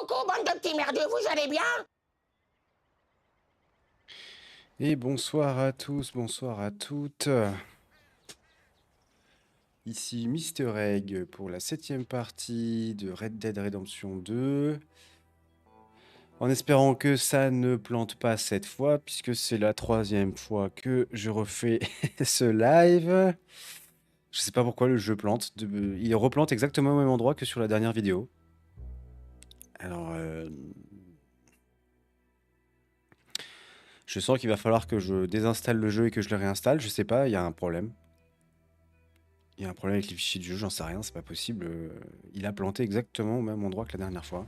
coucou, bande de petits merdeux, vous allez bien? Et bonsoir à tous, bonsoir à toutes. Ici Mister Egg pour la 7e partie de Red Dead Redemption 2. En espérant que ça ne plante pas cette fois, puisque c'est la 3e fois que je refais ce live. Je sais pas pourquoi le jeu plante. Il replante exactement au même endroit que sur la dernière vidéo. Alors, je sens qu'il va falloir que je désinstalle le jeu et que je le réinstalle. Je sais pas, il y a un problème. Il y a un problème avec les fichiers du jeu, j'en sais rien, c'est pas possible. Il a planté exactement au même endroit que la dernière fois.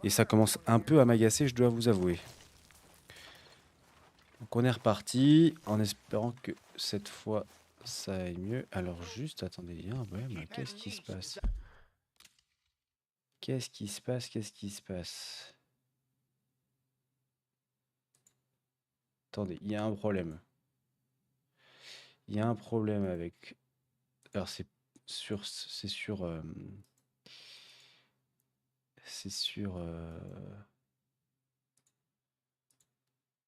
Et ça commence un peu à m'agacer, je dois vous avouer. Donc on est reparti, en espérant que cette fois ça aille mieux. Alors juste, attendez, il y a un problème, qu'est-ce qui se passe? Qu'est-ce qui se passe? Qu'est-ce qui se passe? Attendez, il y a un problème. Il y a un problème avec... Alors c'est sur... C'est sur... C'est sur...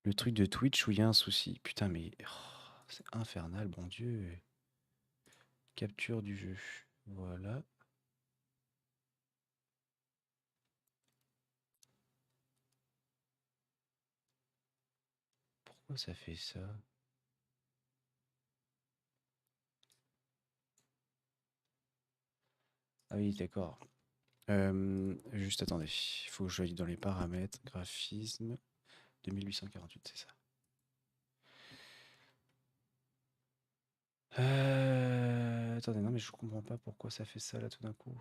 Le truc de Twitch où il y a un souci. Putain mais... oh, c'est infernal, bon Dieu. Capture du jeu. Voilà. Pourquoi ça fait ça? Ah oui, d'accord. Juste attendez, il faut que je aille dans les paramètres. Graphisme 2848, c'est ça. Attendez, non mais je comprends pas pourquoi ça fait ça là tout d'un coup.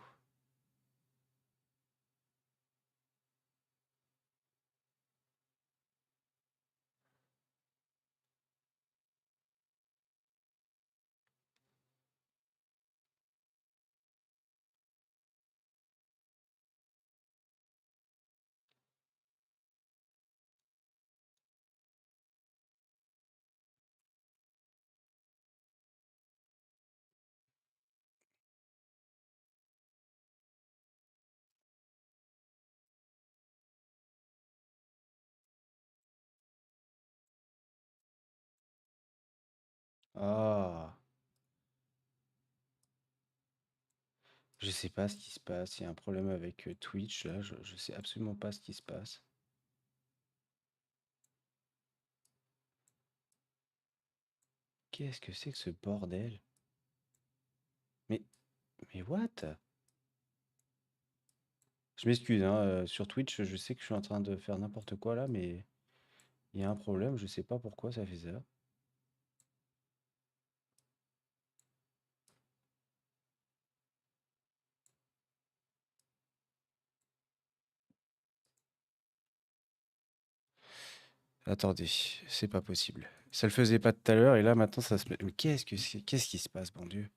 Ah, je sais pas ce qui se passe. Il y a un problème avec Twitch là. Je sais absolument pas ce qui se passe. Qu'est-ce que c'est que ce bordel? Mais, mais what? Je m'excuse, hein, sur Twitch, je sais que je suis en train de faire n'importe quoi là, mais il y a un problème. Je sais pas pourquoi ça fait ça. Attendez, c'est pas possible. Ça le faisait pas tout à l'heure et là maintenant ça se met. Mais qu'est-ce qui se passe, bon Dieu?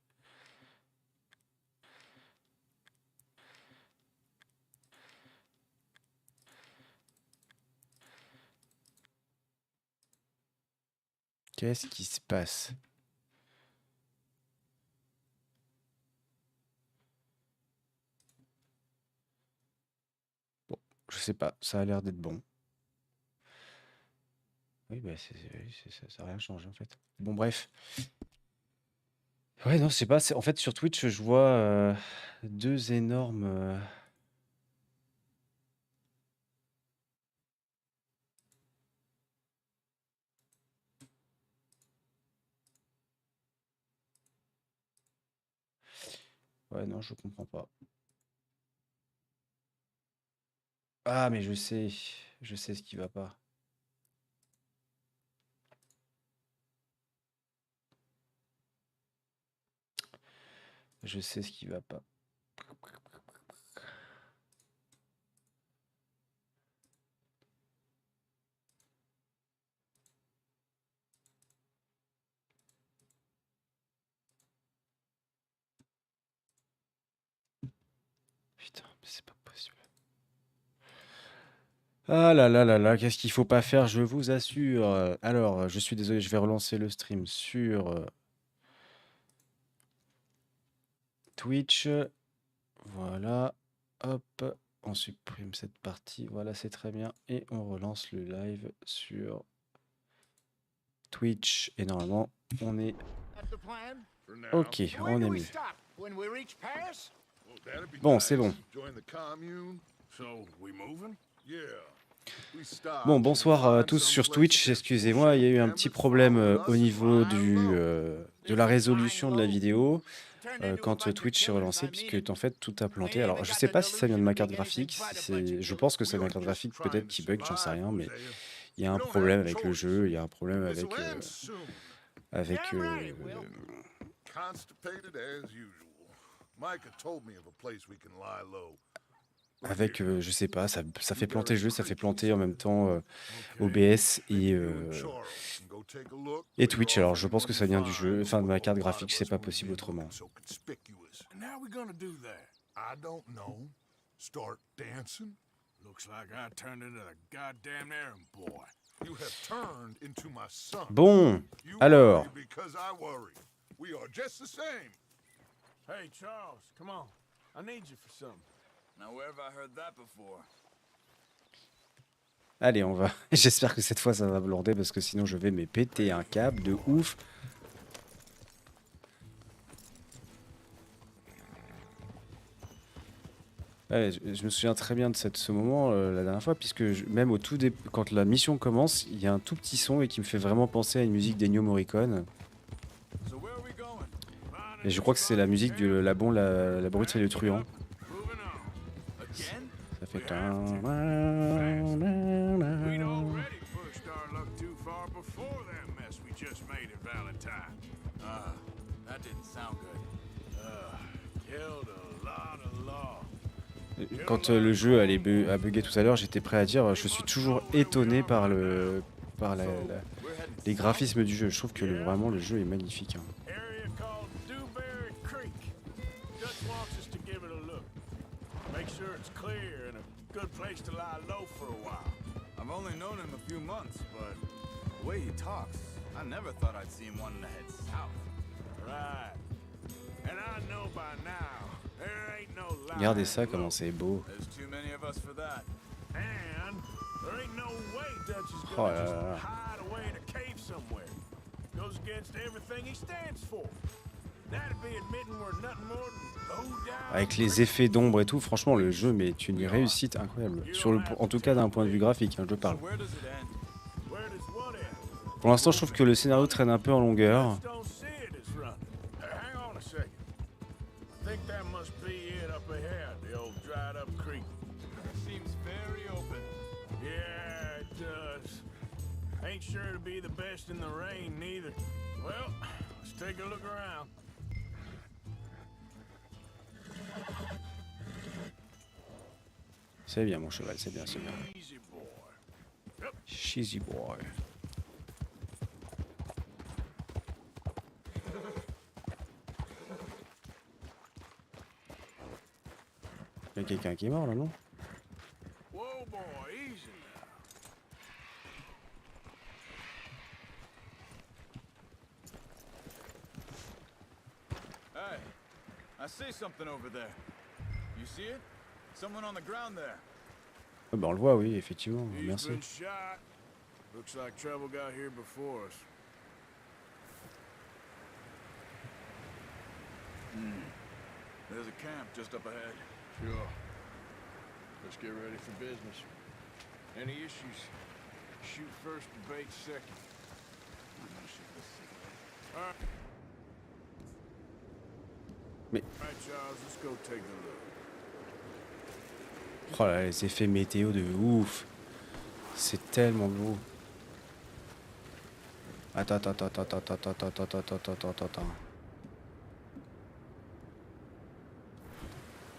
Qu'est-ce qui se passe? Bon, je sais pas, ça a l'air d'être bon. Oui, bah ça n'a rien changé en fait. Bon, bref. Ouais, non, je sais pas. En fait, sur Twitch, je vois deux énormes. Ouais, non, je comprends pas. Ah, mais je sais ce qui va pas. Je sais ce qui va pas. Putain, mais c'est pas possible. Ah là là là là, qu'est-ce qu'il faut pas faire, je vous assure. Alors, je suis désolé, je vais relancer le stream sur Twitch. Voilà. Hop. On supprime cette partie, voilà, c'est très bien. Et on relance le live sur Twitch. Et normalement, on est... Ok, on est mieux. Bon, c'est bon. Bon, bonsoir à tous sur Twitch. Excusez-moi, il y a eu un petit problème au niveau de la résolution de la vidéo quand Twitch s'est relancé, puisque en fait tout a planté. Alors, je sais pas si ça vient de ma carte graphique. Je pense que c'est ma carte graphique, peut-être qui bug, j'en sais rien, mais il y a un problème avec le jeu, il y a un problème avec je sais pas, ça fait planter le jeu, ça fait planter en même temps OBS et Twitch. Alors je pense que ça vient du jeu, enfin de ma carte graphique, c'est pas possible autrement. Bon, alors. Hey Charles, come on. I need you for something. Now where have I heard that before? Allez, on va. J'espère que cette fois ça va blander parce que sinon je vais me péter un câble de ouf. Ouais, je me souviens très bien de ce moment la dernière fois, puisque même au tout début, quand la mission commence, il y a un tout petit son et qui me fait vraiment penser à une musique d'Ennio Morricone. Et je crois que c'est la musique de la bruterie de Truand. Ça fait... Quand le jeu a bugué tout à l'heure, j'étais prêt à dire je suis toujours étonné par les graphismes du jeu. Je trouve que vraiment le jeu est magnifique. Hein. I've only known him a few months, but the way he talks, I never thought I'd see him wanting to head south. Right. And I know by now, there ain't no lie. Regardez ça, comment c'est beau. There's too many of us for that. And there ain't no way Dutch is gonna just hide away in a cave somewhere. Goes against everything he stands for. That'd be admitting we're nothing more than low down. Avec les effets d'ombre et tout, franchement, le jeu est une réussite incroyable. En tout cas, d'un point de vue graphique, hein, je parle. Pour l'instant, je trouve que le scénario traîne un peu en longueur. C'est bien mon cheval, c'est bien, c'est bien. Cheesy boy. Il y a quelqu'un qui est mort là, non? Hey, I see something over there. You see it? Someone on the ground there. Oh, bah on le voit, oui, effectivement. Merci. Looks like trouble got here before us. There's a camp just up ahead. Sure. Let's get ready for business. Any issues? Shoot first, debate second. All right. Mais... All right, Charles, let's go take a look. Oh là, les effets météo de ouf. C'est tellement beau. Attends.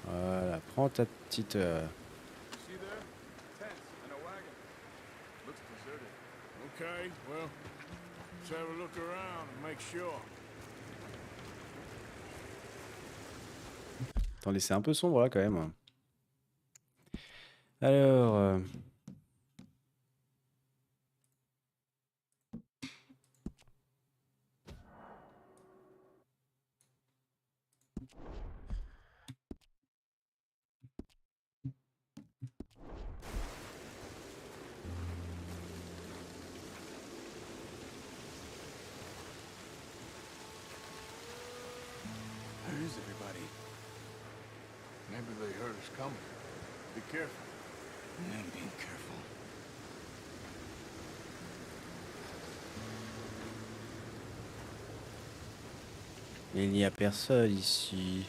Voilà, prends ta petite... Okay, well, let's have a look around and make sure. Attendez, c'est un peu sombre là quand même. Alors... It's coming. Be careful. I'm being careful. Il n'y a personne ici.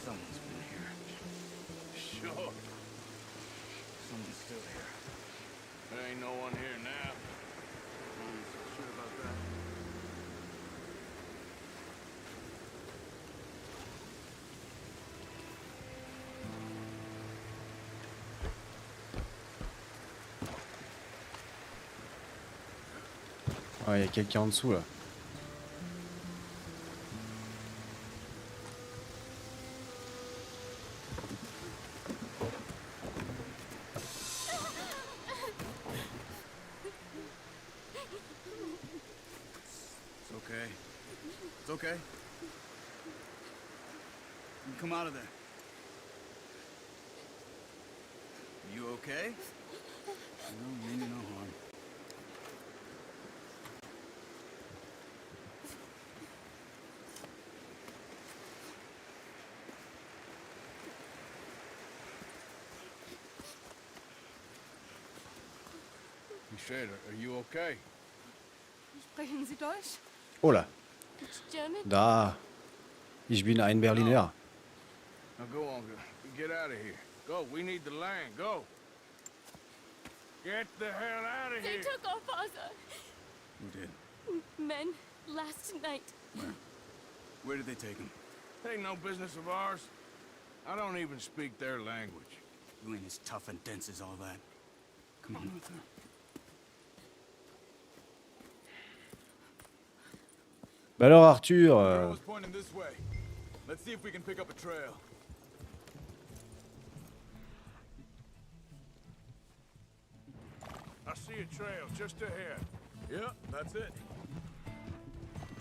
Someone's been here. Sure. Someone's still here. There ain't no one here now. I'm so sure about that. Ah, il y a quelqu'un en dessous là. It's okay. It's okay. You come out of there. You okay? No, mean you no harm. Michelle, are you okay? Sprechen Sie Deutsch? Oh là. It's German? Da. Ich bin ein Berliner. Now go on, get out of here. Go, we need the land, go. Get the hell out of They here. took our father. Who did? Men last night. Where did they take him? Ain't no business of ours. I don't even speak their language. You ain't as tough and dense as all that. Come on, Arthur. Bah alors Arthur, Arrow was pointing this way. Let's see if we can pick up a trail. I see a trail just ahead. Yep, that's it.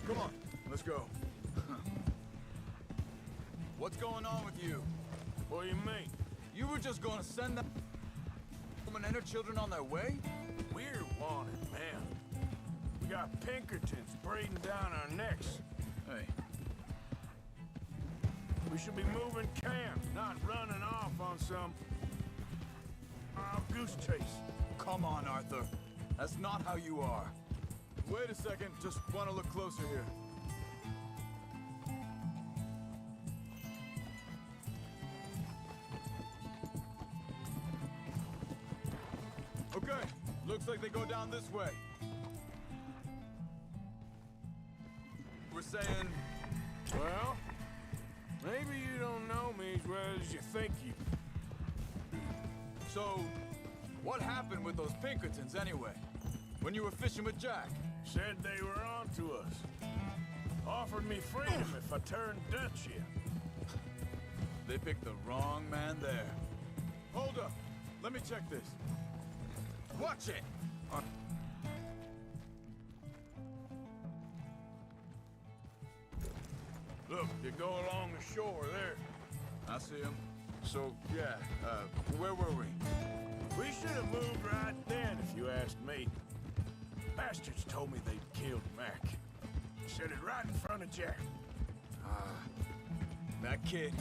Come on, let's go. What's going on with you? What do you mean? You were just going to send that woman and her children on their way? We're wanted, man. We got Pinkertons breathing down our necks. Hey, We should be moving camp, not running off on some wild goose chase. come on, Arthur. That's not how you are. Wait a second, just want to look closer here. Okay, looks like they go down this way. We're saying, Well, maybe you don't know me as well as you think you. so what happened with those Pinkertons anyway? When you were fishing with Jack? Said they were on to us. Offered me freedom if I turned Dutch here. They picked the wrong man there. Hold up. Let me check this. Watch it! Look, you go along the shore there. I see him. So, yeah, where were we? We should have moved right then, if you asked me. Bastards told me they'd killed Mac. Said it right in front of Jack. That kid.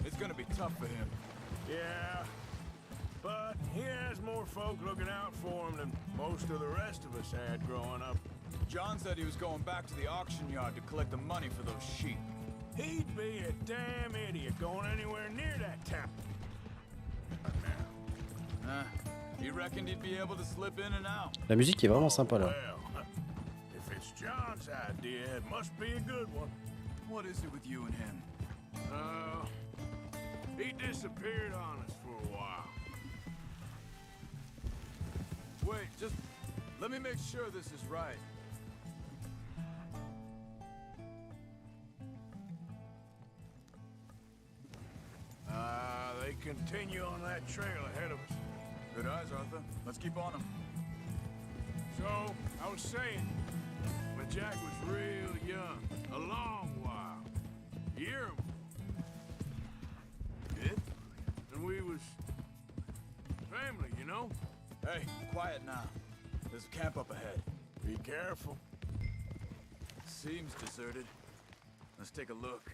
It's gonna be tough for him. Yeah, but he has more folk looking out for him than most of the rest of us had growing up. John said he was going back to the auction yard to collect the money for those sheep. He'd be a damn idiot going anywhere near that town. He reckoned he'd be able to slip in and out. la musique est vraiment sympa là. Well, if it's John's idea, it must be a good one. What is it with you and him? He disappeared on us for a while. Wait, just let me make sure this is right. They continue on that trail ahead of us. Good eyes, Arthur. Let's keep on him. So, I was saying, when Jack was real young, a long while, a year, Kid? and we was was family, you know? Hey, quiet now. There's a camp up ahead. Be careful. Seems deserted. Let's take a look.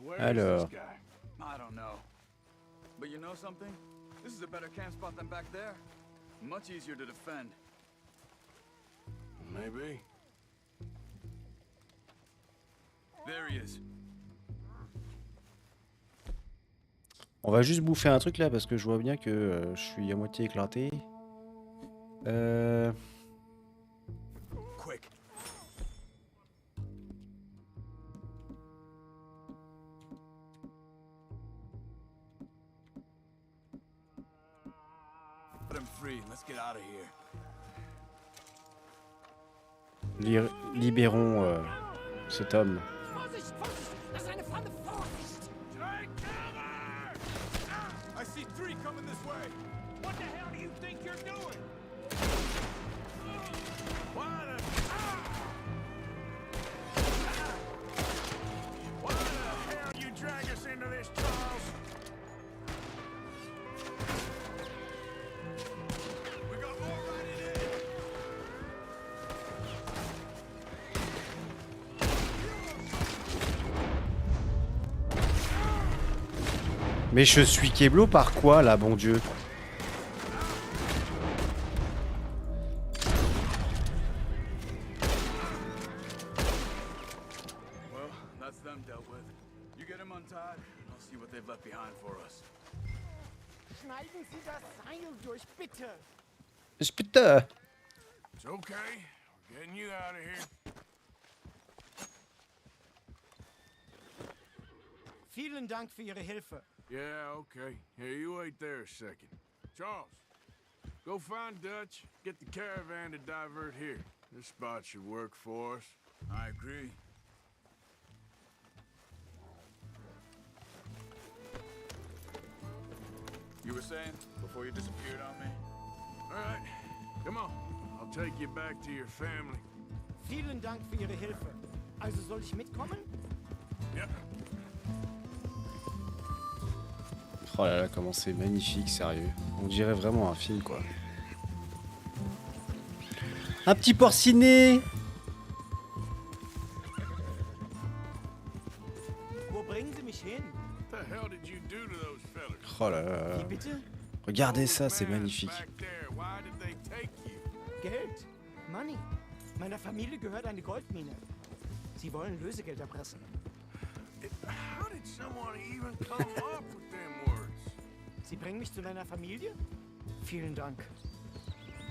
Where's Alors. this guy? I don't know. But you know something? This is a better camp spot than back there. Much easier to defend. Maybe. There he is. On va juste bouffer un truc là parce que je vois bien que je suis à moitié éclaté. Quick. Let him free. Let's get out of here. Libérons cet homme. Vorsicht, Vorsicht! Das ist eine Falle! Vorsicht! Take cover! I see 3 coming this way. What the hell do you think you're doing? Why the... Why the hell you drag us into this, Charles? We got more riding in. Mais je suis Keblo par quoi là, bon Dieu? Well, that's them dealt with. You get him untied, I'll see what they've left behind for us. Schneiden Sie das Seil durch, bitte! Putain! It's okay. We're getting you out of here. Vielen Dank für Ihre Hilfe. Yeah, okay. Here, you wait there a second. Charles, go find Dutch. Get the caravan to divert here. This spot should work for us. I agree. You were saying before you disappeared on me? All right, come on. I'll take you back to your family. Vielen Dank für Ihre Hilfe. Also soll ich mitkommen? Yep. Oh là là, comment c'est magnifique, sérieux. On dirait vraiment un film, quoi. Un petit porcinet! Wo bringen Sie mich hin? What the hell did you do to those fellas? Oh là là. Wie bitte? Regardez ça, c'est Man, magnifique. Back there. Why did they take you? Geld. Money. Meiner Familie gehört eine Goldmine. Sie wollen Lösegeld erpressen. How did someone even come up with them words? Sie bringen mich zu deiner Familie? Vielen Dank.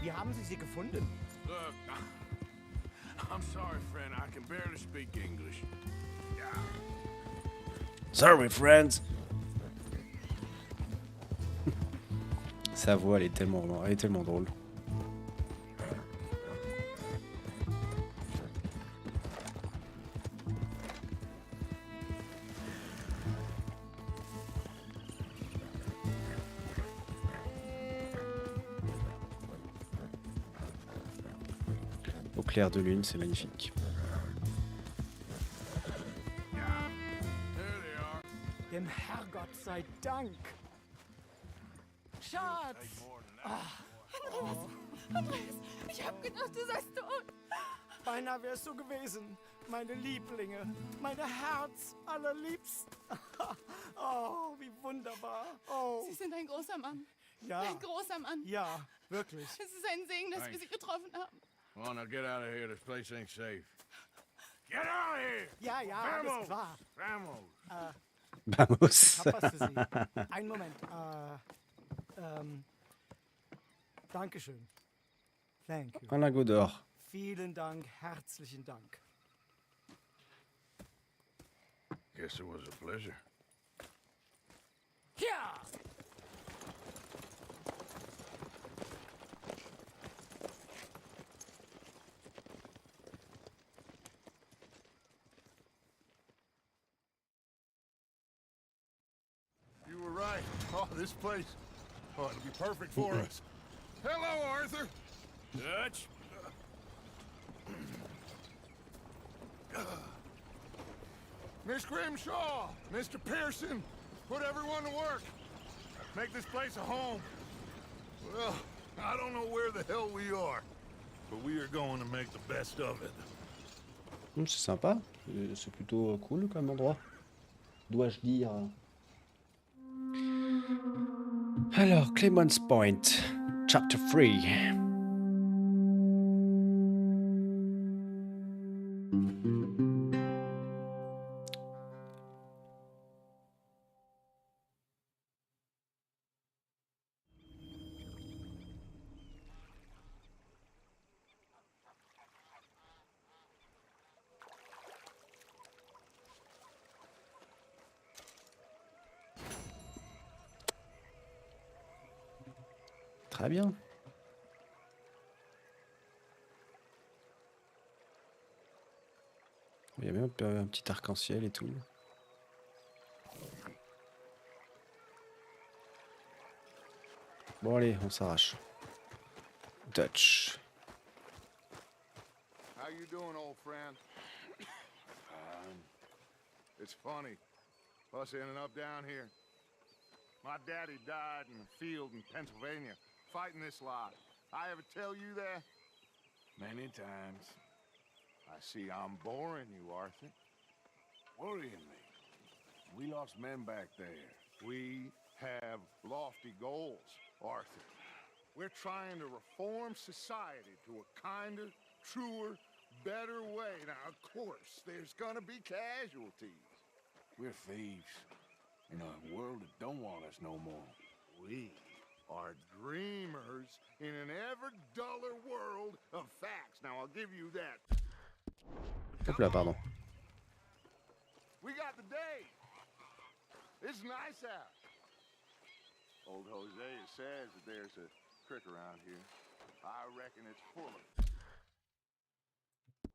Wie haben Sie sie gefunden? Look, I'm sorry, friend. I can barely speak English. Sorry, friends! Sa voix, elle est tellement drôle. Au clair de lune, c'est magnifique. There they are. Dem Herrgott sei Dank. Schatz! Take more than that. Andreas, ich hab gedacht, du seist tot. Beinahe wär's so gewesen. Meine Lieblinge, meine Herz allerliebsten. Oh, wie wunderbar. Oh, Sie sind ein großer Mann. ja, Ein großer Mann. ja, wirklich. Es ist ein Segen, dass wir Sie getroffen haben. Come on, now get out of here. This place ain't safe. Get out of here! Ja, ja, alles Vamos! klar. Vamos! Vamos! Ich hab was für Sie. Einen Moment. Dankeschön. Thank you. Un lingot d'or. Vielen Dank, herzlichen Dank. Guess it was a pleasure. Ja! This place, oh, it'll be perfect for us. Hello, Arthur. Dutch? Miss Grimshaw, Mr. Pearson, put everyone to work. Make this place a home. Well, I don't know where the hell we are, but we are going to make the best of it. C'est sympa. C'est plutôt cool comme endroit. Dois-je dire. Alors, Clemens Point, Chapter 3. Très bien. Il y a même un petit arc-en-ciel et tout. Bon allez, on s'arrache. Dutch. How you doing, old friend? It's funny, us ending up down here. My daddy died in the field in Pennsylvania, fighting this lot. I ever tell you that? Many times. I see I'm boring you, Arthur. Worrying me. We lost men back there. We have lofty goals, Arthur. We're trying to reform society to a kinder, truer, better way. Now, of course, there's gonna be casualties. We're thieves. In a world that don't want us no more. We are dreamers in an ever duller world of facts. Now, I'll give you that. Hop là, pardon. We got the day. It's nice out. Old Hosea says that there's a creek around here. I reckon it's full of...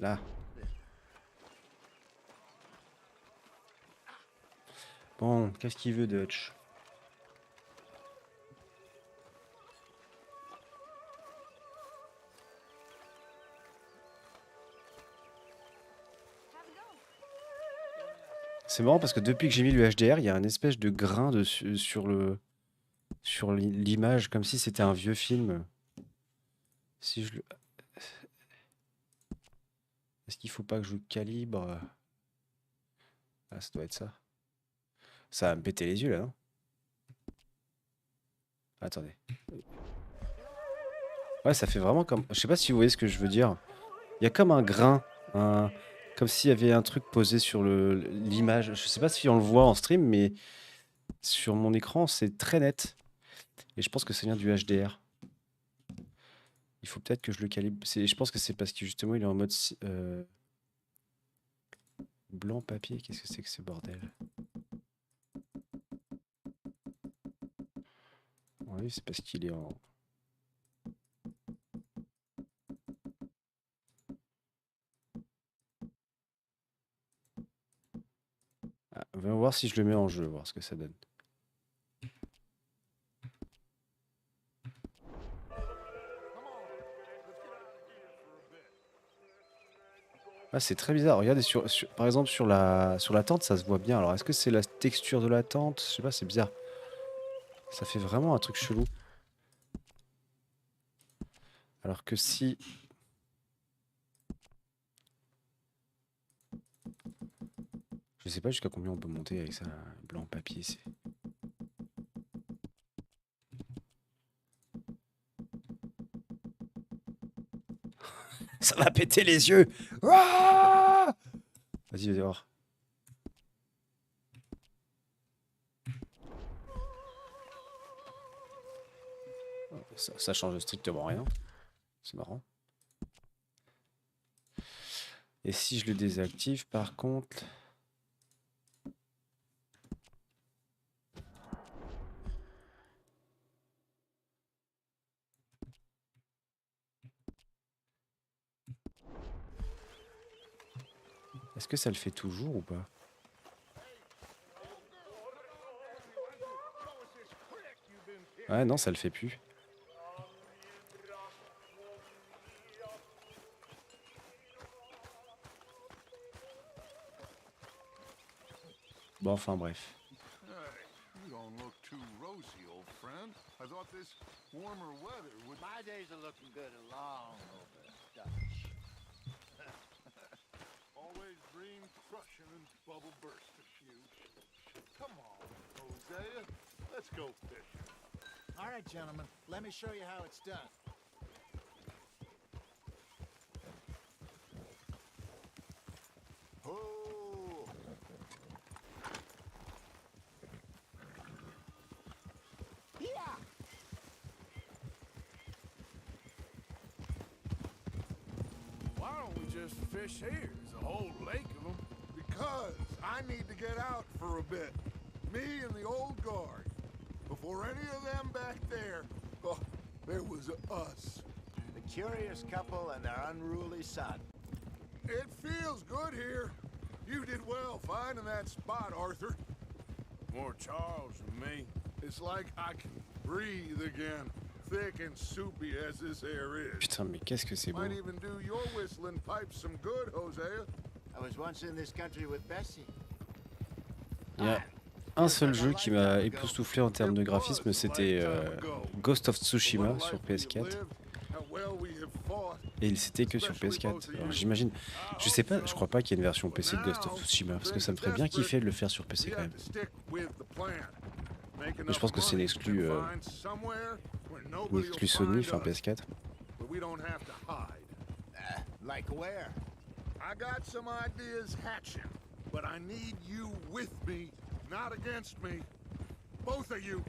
Là. Bon, qu'est-ce qu'il veut, Dutch? C'est marrant parce que depuis que j'ai mis le HDR, il y a un espèce de grain sur l'image, comme si c'était un vieux film. Si je le... Est-ce qu'il faut pas que je le calibre? Ah, ça doit être ça. Ça va me péter les yeux là, non? Attendez. Ouais, ça fait vraiment comme... Je sais pas si vous voyez ce que je veux dire. Il y a comme un grain, comme s'il y avait un truc posé sur l'image. Je sais pas si on le voit en stream, mais sur mon écran, c'est très net. Et je pense que ça vient du HDR. Il faut peut-être que je le calibre. Je pense que c'est parce que justement, il est en mode blanc papier. Qu'est-ce que c'est que ce bordel? Oui, c'est parce qu'il est en... Ah, on va voir si je le mets en jeu, voir ce que ça donne. Ah, c'est très bizarre. Regardez, par exemple, sur la tente, ça se voit bien. Alors, est-ce que c'est la texture de la tente? Je sais pas, c'est bizarre. Ça fait vraiment un truc chelou. Alors que si... Je sais pas jusqu'à combien on peut monter avec ça, blanc papier. Ça va péter les yeux. Ah, vas-y, vas-y, voir. Ça change strictement rien. C'est marrant. Et si je le désactive, par contre... Est-ce que ça le fait toujours ou pas? Ouais, non, ça le fait plus. Bon, enfin bref. Hey, you don't look too rosy, old friend. I thought this warmer weather would... My days are looking good and long over, Dutch. Always dream crushing and bubble burst a few. Come on, Hosea. Let's go fishing. All right, gentlemen, let me show you how it's done. Oh! Yeah! Why don't we just fish here? There's a whole lake of them. Because I need to get out for a bit. Me and the old guard. Before any of them back there, oh, there was us. The curious couple and their unruly son. It feels good here. You did well finding that spot, Arthur. More Charles than me. It's like I can breathe again. Thick and soupy as this air is. Putain, mais qu'est-ce que c'est beau. Might even do your whistling pipes some good, Hosea. I was once in this country with Bessie. Il y a un seul jeu qui m'a époustouflé en termes de graphisme, c'était Ghost of Tsushima sur PS4. Et c'était que sur PS4. Alors j'imagine, je sais pas, je crois pas qu'il y ait une version PC de Ghost of Tsushima, parce que ça me ferait bien kiffer de le faire sur PC quand même. Mais je pense que c'est une exclu Sony, enfin PS4. Like where? I got some ideas hatching, but I need you with me, not against me. Both of you.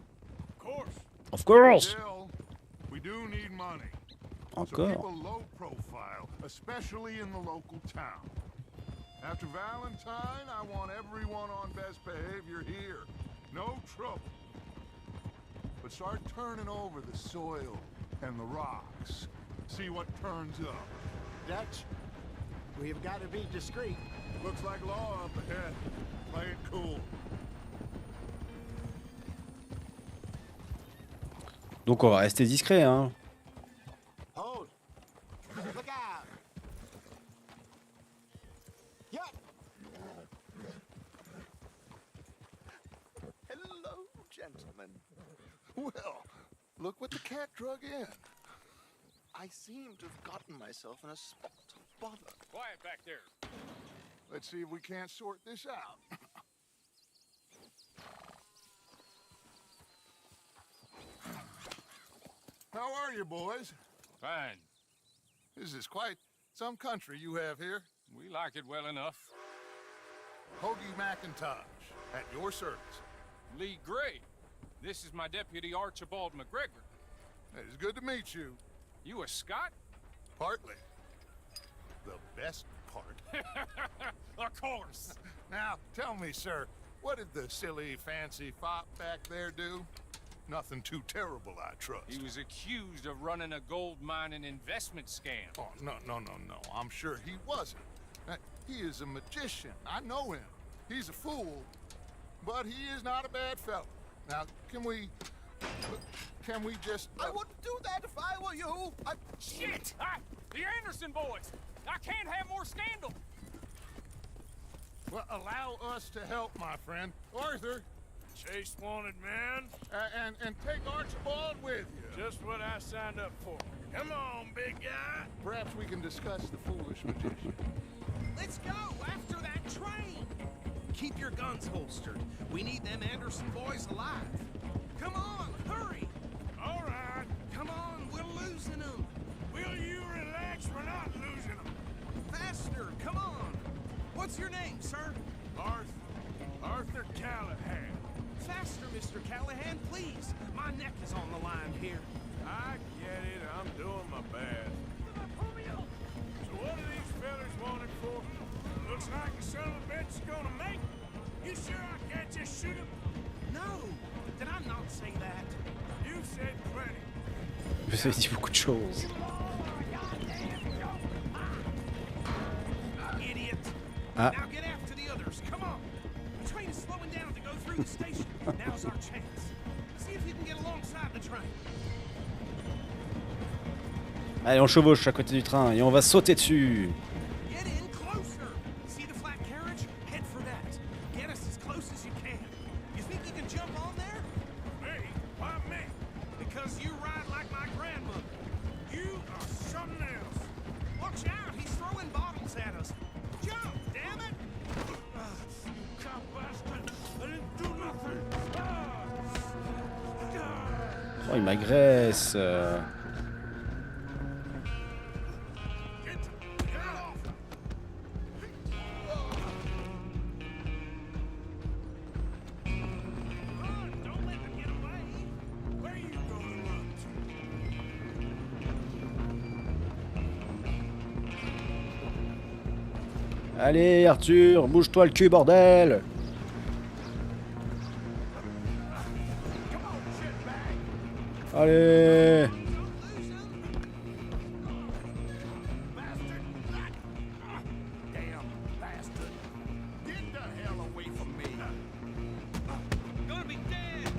Of course. Of course. Still, we do need money. So keep Encore. a low profile, especially in the local town. After Valentine, I want everyone on best behavior here. No trouble. But start turning over the soil and the rocks. See what turns up. Dutch, we've got to be discreet. Looks like law up ahead. Play it cool. Donc on va rester discret, hein. Hold. Look out. Yup. Hello, gentlemen. Well, look what the cat drug in. I seem to have gotten myself in a spot of bother. Quiet back there. Let's see if we can't sort this out. How are you, boys? Fine. This is quite some country you have here. We like it well enough. Hoagie McIntosh, at your service. Lee Gray. This is my deputy Archibald McGregor. It is good to meet you. You a Scot? Partly. The best part. Of course. Now, tell me, sir, what did the silly, fancy fop back there do? Nothing too terrible, I trust. He was accused of running a gold mining investment scam. Oh, no. I'm sure he wasn't. He is a magician. I know him. He's a fool, but he is not a bad fellow. Now, can we just... I wouldn't do that if I were you. Shit! The Anderson boys! I can't have more scandal! Well, allow us to help, my friend. Arthur, Chase wanted man. and take Archibald with you. Just what I signed up for. Come on, big guy. Perhaps we can discuss the foolish magician. Let's go after that train. Keep your guns holstered. We need them Anderson boys alive. Come on, hurry. All right. Come on, we're losing them. Will you relax? We're not losing them. Faster, come on. What's your name, sir? Arthur Callahan. Faster, Mr. Callahan, please. My neck is on the line here. I get it. I'm doing my best. So what are these fellas wanted for? Looks like the son of a bitch is gonna make it. You sure I can't just shoot him? No, did I not say that? You said plenty. Vous avez dit beaucoup de choses. Idiot. Ah. Now get after the others. Come on. The train is slowing down to go through the station. Now's our chance. See if you can get alongside the train. Allez, on chevauche à côté du train et on va sauter dessus. Get in closer. See the flat carriage? Head for that. Get us as close as you can. You think you can jump on there? Me? Why me? Because you ride like my grandmother. You are something else. Watch out, he's throwing bottles at us. Jump, damn it! Cop bastard! I didn't do nothing! Oh, il m'agresse. Get off! Run, don't let them get away. Where you gonna run to? Allez, Arthur, bouge-toi le cul, bordel. Allez. Damn bastard! Get the hell away from me. Gonna be dead.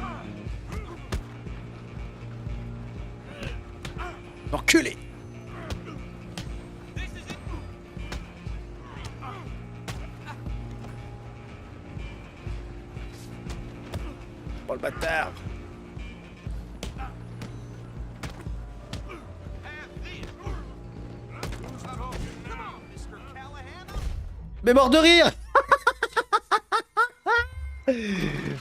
Enculé. This is it. Oh, le bâtard. Come on, Mr. Callahan. Mais mort de rire.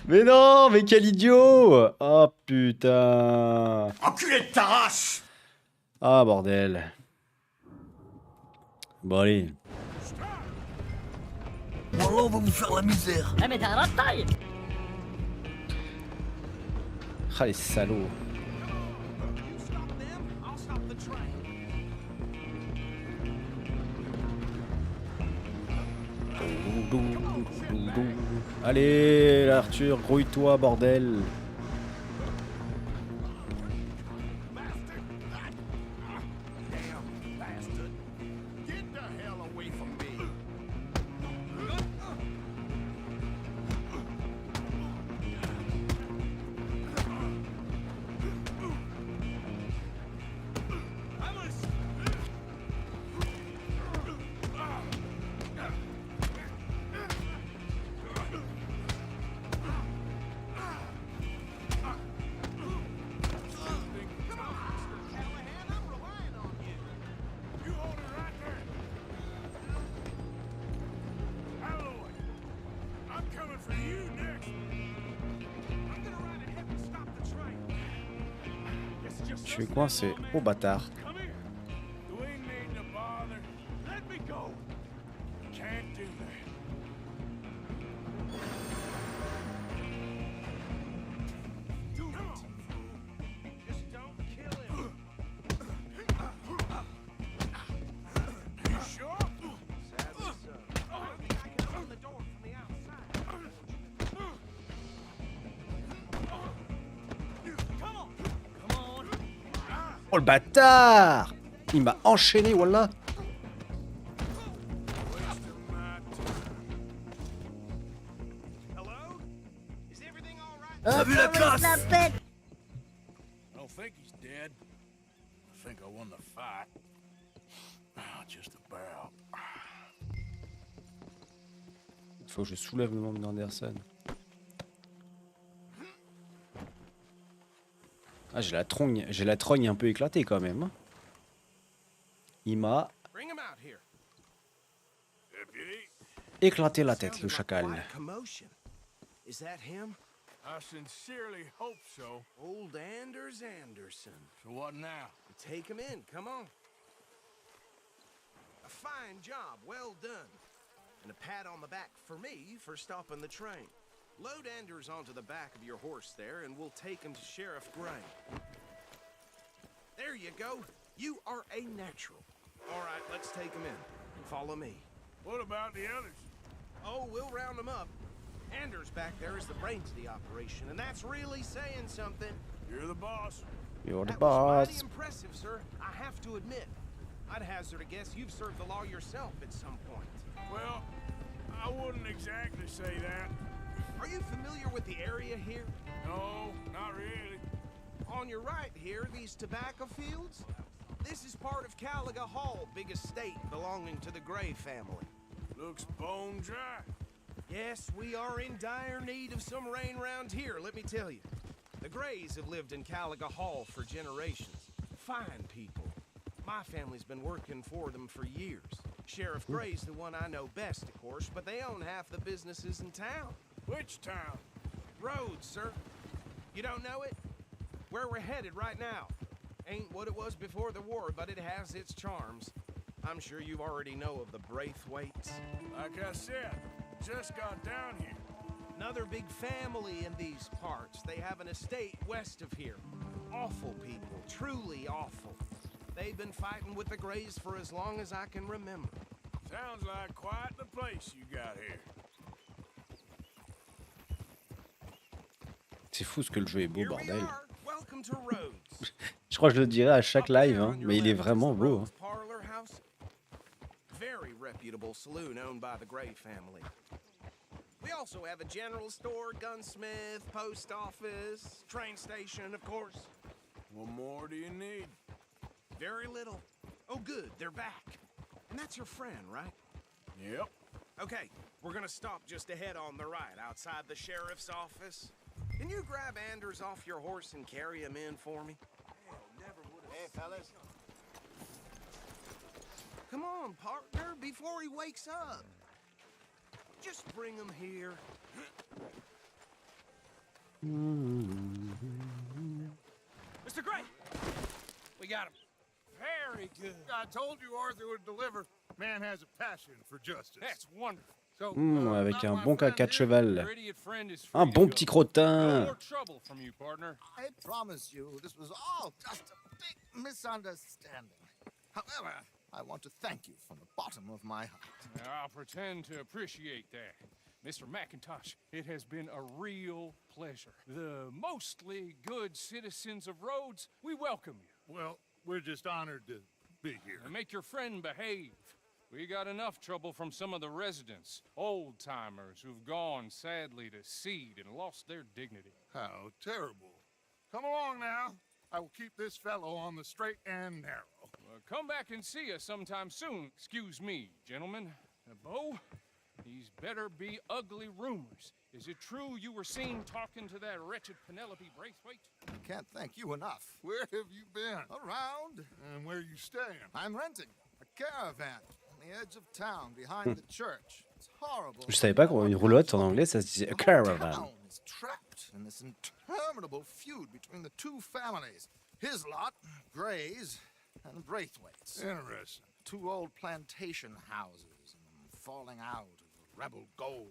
Mais non, mais quel idiot. Oh putain. Enculé de ta race! Ah bordel. Bon allez. Voilà, on va vous faire la misère. Eh mais t'as la taille. Ah les salauds. You stop them, I'll stop the train. Allez, Arthur, grouille-toi, bordel. Damn bastard. Get the hell away from me. You hold it right there. Alloy, I'm coming for you next. I'm gonna ride ahead and stop the train. Je suis coincé. Oh bâtard. Come here. You ain't need to bother. Let me go. Can't do that. Do it. Just don't kill him. You sure? Sadly so. I don't think I can open the door from the outside. Come on. Come on. Oh le bâtard. Il m'a enchaîné, voilà. Hello? Is everything all right? T'as vu la classe? I don't think he's dead. I think I won the fight. Just about. Faut que je soulève le membre d'Anderson. Ah, j'ai la trogne un peu éclatée quand même. hein. Il m'a Bring him out here. Deputy, éclaté la tête, le Sounded like chacal. quite a commotion. Is that him? I sincerely hope so. Old Anders Anderson. So what now? Take him in. Come on. A fine job. Well done. And a pat on the back for me for stopping the train. Load Anders onto the back of your horse there, and we'll take him to Sheriff Gray. There you go. You are a natural. All right, let's take him in. Follow me. What about the others? Oh, we'll round them up. Anders back there is the brains of the operation, and that's really saying something. You're the boss. You're the That was mighty boss. impressive, sir. I have to admit. I'd hazard a guess you've served the law yourself at some point. Well, I wouldn't exactly say that. Are you familiar with the area here? No, not really. On your right here, these tobacco fields. This is part of Caliga Hall, big estate belonging to the Gray family. Looks bone dry. Yes, we are in dire need of some rain round here, let me tell you. The Grays have lived in Caliga Hall for generations. Fine people. My family's been working for them for years. Sheriff Gray's the one I know best, of course, but they own half the businesses in town. Which town? Rhodes, sir. You don't know it? Where we're headed right now. Ain't what it was before the war, but it has its charms. I'm sure you already know of the Braithwaites. Like I said, just got down here. Another big family in these parts. They have an estate west of here. Awful people, truly awful. They've been fighting with the Grays for as long as I can remember. Sounds like quite the place you got here. C'est fou ce que le jeu est beau, Here we bordel. are. Welcome to Rhodes. Je crois que je le dirai à chaque live, hein, mais il est vraiment beau. Hein. Parlor house. Very reputable saloon owned by the Gray family. We also have a general store, gunsmith, post office, train station, of course. What more do you need? Very little. Oh, good, they're back. And that's your friend, right? Yep. Okay, we're gonna stop just ahead on the right, outside the sheriff's office. Can you grab Anders off your horse and carry him in for me? Hey, fellas. Come on, partner, before he wakes up. Just bring him here. Mr. Gray! We got him. Very good. I told you Arthur would deliver. Man has a passion for justice. That's wonderful. So, Avec un my bon friend caca de here, cheval. Your idiot friend is free Un to bon go. petit No crottin. more trouble from you, partner. I promise you, this was all just a big misunderstanding. However, I want to thank you from the bottom of my heart. I'll pretend to appreciate that. Mr. McIntosh, it has been a real pleasure. The mostly good citizens of Rhodes, we welcome you. Well, we're just honored to be here. And make your friend behave. We got enough trouble from some of the residents, old-timers who've gone sadly to seed and lost their dignity. How terrible. Come along now. I will keep this fellow on the straight and narrow. Come back and see us sometime soon. Excuse me, gentlemen. Bo, these better be ugly rumors. Is it true you were seen talking to that wretched Penelope Braithwaite? I can't thank you enough. Where have you been? Around, And where you staying? I'm renting a caravan on the edge of town behind the church. It's horrible. Je savais pas qu'une roulotte en anglais ça se disait a The caravan. town is trapped in this interminable feud between the two families. His lot, Gray's, and Braithwaite's. Interesting. Two old plantation houses and falling out of rebel gold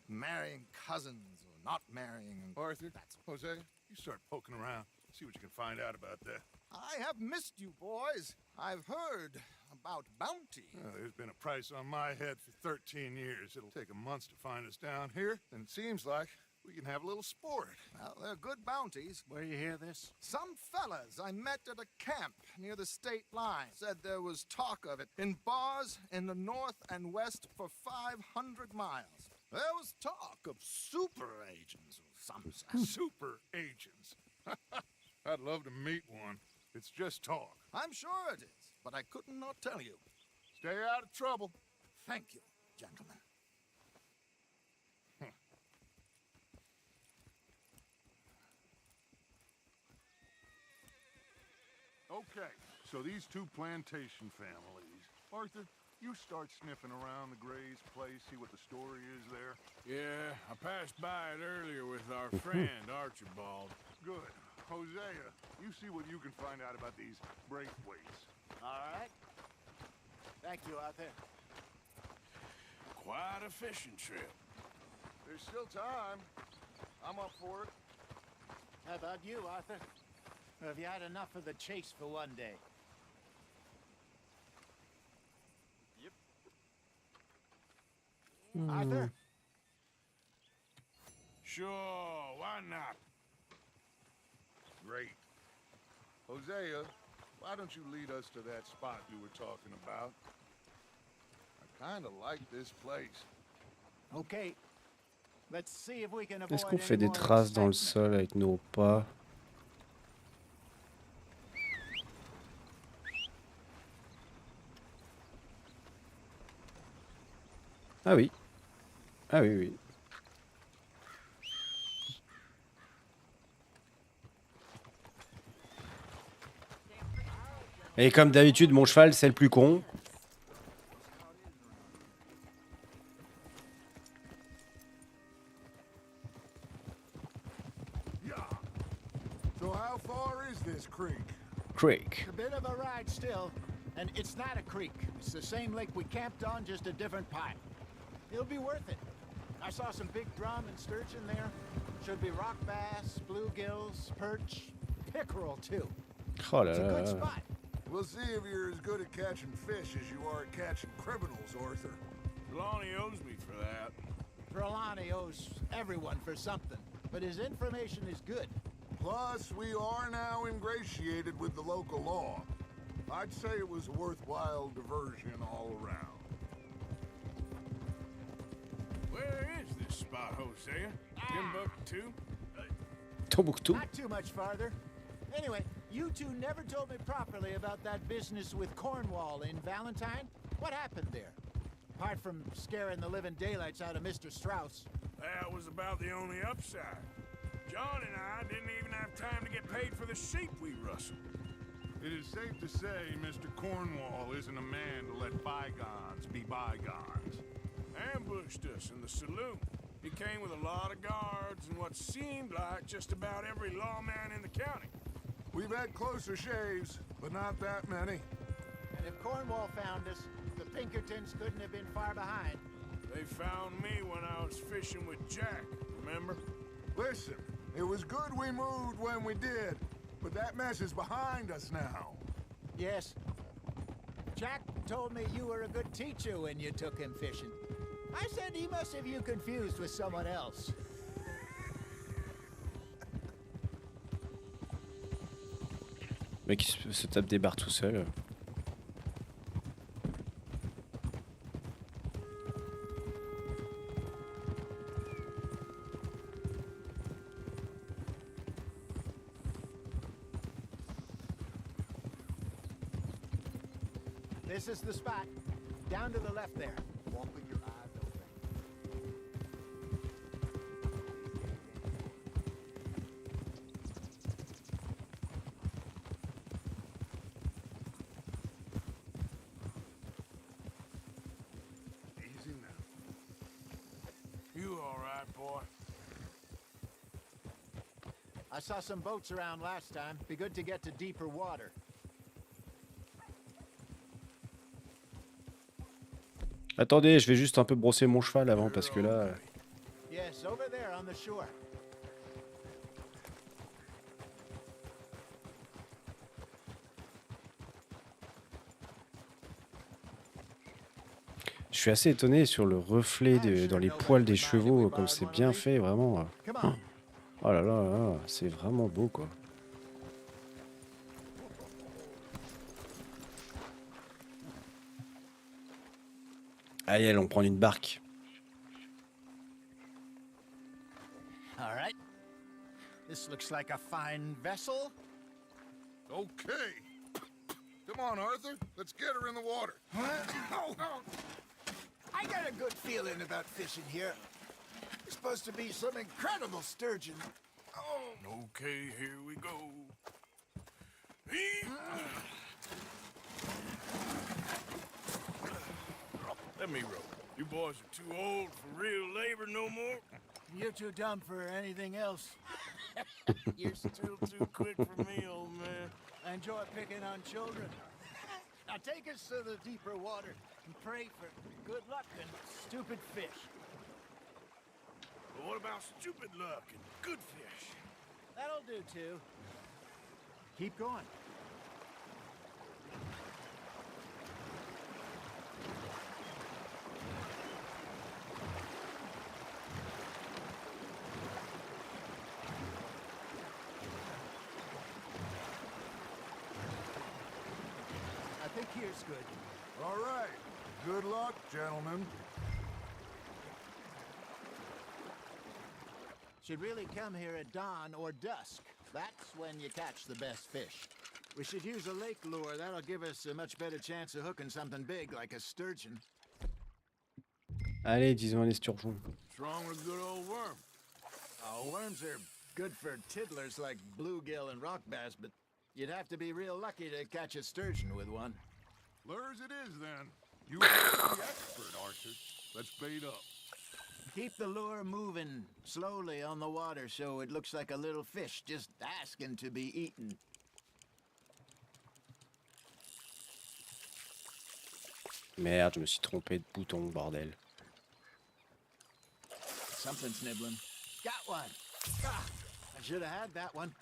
and marrying cousins or not marrying. And Arthur, Jose, you start poking around. See what you can find out about that. I have missed you, boys. I've heard about bounty. There's been a price on my head for 13 years. It'll take a month to find us down here, and it seems like we can have a little sport. Well, they're good bounties. Where you hear this? Some fellas I met at a camp near the state line said there was talk of it in bars in the north and west for 500 miles. There was talk of super agents or some such. Super agents. I'd love to meet one. It's just talk. I'm sure it is, but I could not tell you. Stay out of trouble. Thank you, gentlemen. Okay, so these two plantation families. Arthur, you start sniffing around the Gray's place, see what the story is there. Yeah, I passed by it earlier with our friend, Archibald. Good. Hosea, you see what you can find out about these Braithwaites. All right. Thank you, Arthur. Quite a fishing trip. There's still time. I'm up for it. How about you, Arthur? Or have you had enough of the chase for one day? Yep. Arthur? Sure, why not? Great. Hosea, why don't you lead us to that spot you were talking about? I kind of like this place. Okay. Let's see if we can avoid Est-ce qu'on any fait des more traces dans le excitement. sol avec nos pas? Ah oui. Ah oui, oui. Et comme d'habitude, mon cheval, c'est le plus con. So how far is this creek? Creek. A bit of a ride still, and it's not a creek. It's the same lake we camped on, just a different pipe. It'll be worth it. I saw some big drum and sturgeon there. Should be rock bass, bluegills, perch, pickerel too. Oh là It's a good là. spot. We'll see if you're as good at catching fish as you are at catching criminals, Arthur. Lonnie owes me for that. Trelawney owes everyone for something, but his information is good. Plus, we are now ingratiated with the local law. I'd say it was a worthwhile diversion all around. Where is this spot, Hosea? Timbuktu? Tombouctou. Not too much farther. Anyway, you two never told me properly about that business with Cornwall in Valentine. What happened there? Apart from scaring the living daylights out of Mr. Strauss. That was about the only upside. John and I didn't even have time to get paid for the sheep we rustled. It is safe to say Mr. Cornwall isn't a man to let bygones be bygones. Ambushed us in the saloon. He came with a lot of guards and what seemed like just about every lawman in the county. We've had closer shaves, but not that many. And if Cornwall found us, the Pinkertons couldn't have been far behind. They found me when I was fishing with Jack, remember? Listen, it was good we moved when we did, but that mess is behind us now. Yes. Jack told me you were a good teacher when you took him fishing. I said he must have you confused with someone else. Le mec il se tape des barres tout seul. This is the spot. Down to the left there. Walk with your eyes open. Easy now. You all right, boy? I saw some boats around last time. Be good to get to deeper water. Attendez, je vais juste un peu brosser mon cheval avant parce que là. Yes, over there on the shore. Je suis assez étonné sur le reflet dans les poils des chevaux, comme c'est bien fait, vraiment. Come on. Oh là là, là, c'est vraiment beau quoi. Allez, on prend une barque. All right. This looks like a fine vessel. Okay. Come on, Arthur. Let's get her in the water. Oh. I got a good feeling about fishing here. There's supposed to be some incredible sturgeon. Oh. Okay, here we go. Let me row. You boys are too old for real labor no more. You're too dumb for anything else. You're still too quick for me, old man. I enjoy picking on children. Now take us to the deeper water and pray for good luck and stupid fish. But what about stupid luck and good fish? That'll do too. Keep going. I think here's good. All right. Good luck, gentlemen. Should really come here at dawn or dusk. That's when you catch the best fish. We should use a lake lure. That'll give us a much better chance of hooking something big like a sturgeon. Allez, disons un esturgeon. What's wrong with good old worm? Oh, worms are good for tiddlers like bluegill and rock bass, but you'd have to be real lucky to catch a sturgeon with one. Lures it is, then. You are the expert, Arthur. Let's bait up. Keep the lure moving slowly on the water so it looks like a little fish just asking to be eaten. Merde, je me suis trompé de bouton, bordel. Something's nibbling. Got one. Ah, I should have had that one.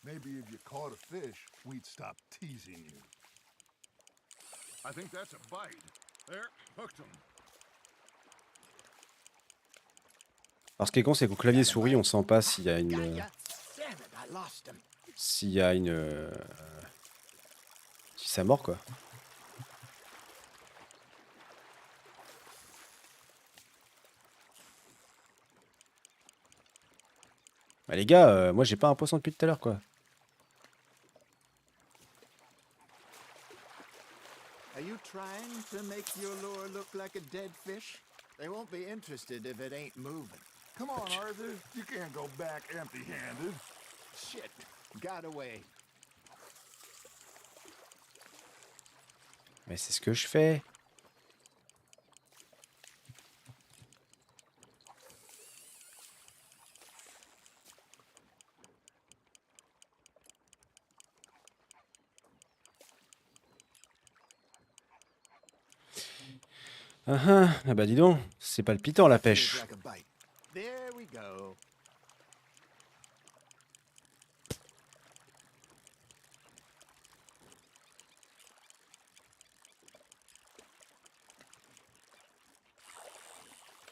Maybe if you caught a fish, we'd stop teasing you. I think that's a bite. There, hooked him. Alors ce qui est con, c'est qu'au clavier souris, on sent pas s'il y a une... Got ya. Damn it, I lost him. S'il y a une... Si ça mord, quoi. Bah, les gars, moi j'ai pas un poisson depuis tout à l'heure, quoi. Are you trying to make your lure look like a dead fish? They won't be interested if it ain't moving. Come on, Arthur. You can't go back empty-handed. Shit, got away. Mais c'est ce que je fais. Ah bah dis donc, c'est palpitant la pêche. Feels like a bite. There we go.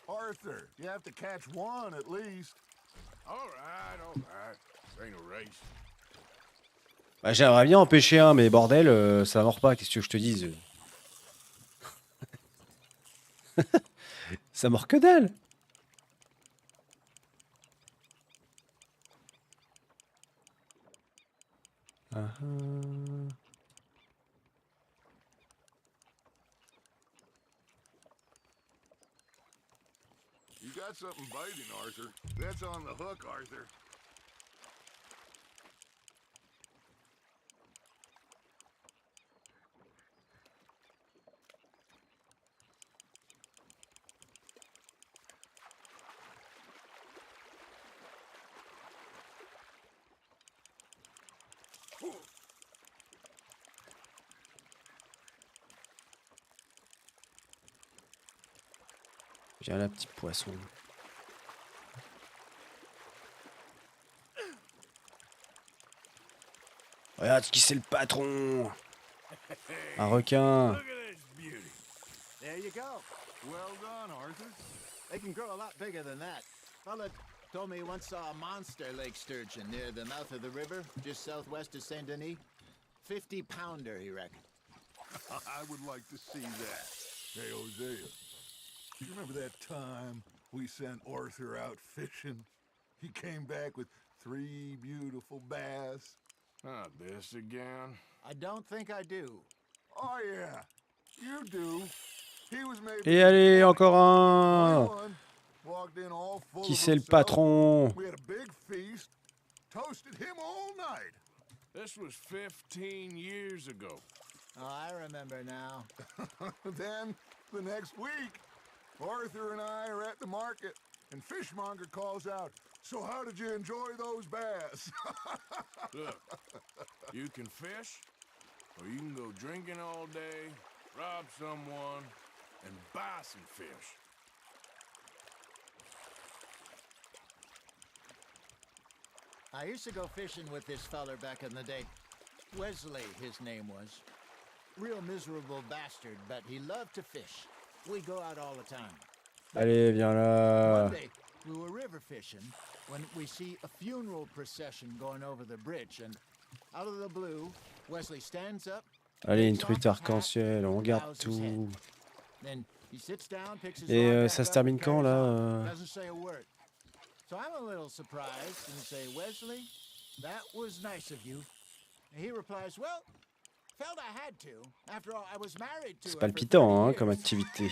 Arthur, you have to catch one at least. All right, all right. This ain't a race. Bah, j'aimerais bien en pêcher un, mais bordel, ça mord pas, qu'est-ce que je te dise? Ça mord que dalle. You got something biting, Arthur. That's on the hook, Arthur. Viens là, petit poisson. Regarde qui c'est le patron. Un requin. Look at this beauty. There you go. Well done, Arthur. They can grow a lot bigger than that. Fella told me he once saw a monster lake sturgeon near the mouth of the river, just southwest of Saint Denis. 50-pounder, he reckoned. I would like to see that. Hey, Hosea, you remember that time we sent Arthur out fishing? He came back with 3 beautiful bass. Not this again. I don't think I do. Oh, yeah, you do. He was maybe Et allez, encore un. 21, walked in all full Qui of c'est le himself. patron? We had a big feast, toasted him all night. This was 15 years ago. Oh, I remember now. Then, the next week, Arthur and I are at the market, and Fishmonger calls out, "So how did you enjoy those bass?" Look, you can fish, or you can go drinking all day, rob someone, and buy some fish. I used to go fishing with this feller back in the day. Wesley, his name was. Real miserable bastard, but he loved to fish. We go out all the time. Allez, viens là. One day, we were river fishing when we see a funeral procession going over the bridge, and out of the blue, Wesley stands up. Allez, une takes off truite his hat, arc-en-ciel, on regarde bows his head. tout. Then he sits down, picks his Et rod back ça se up, termine and quand carries là on. Doesn't say a word. So I'm a little surprised and say, Wesley, that was nice of you, He replies, well, felt I had to. After all, I was married to C'est her for palpitant 30 hein, years. comme activité.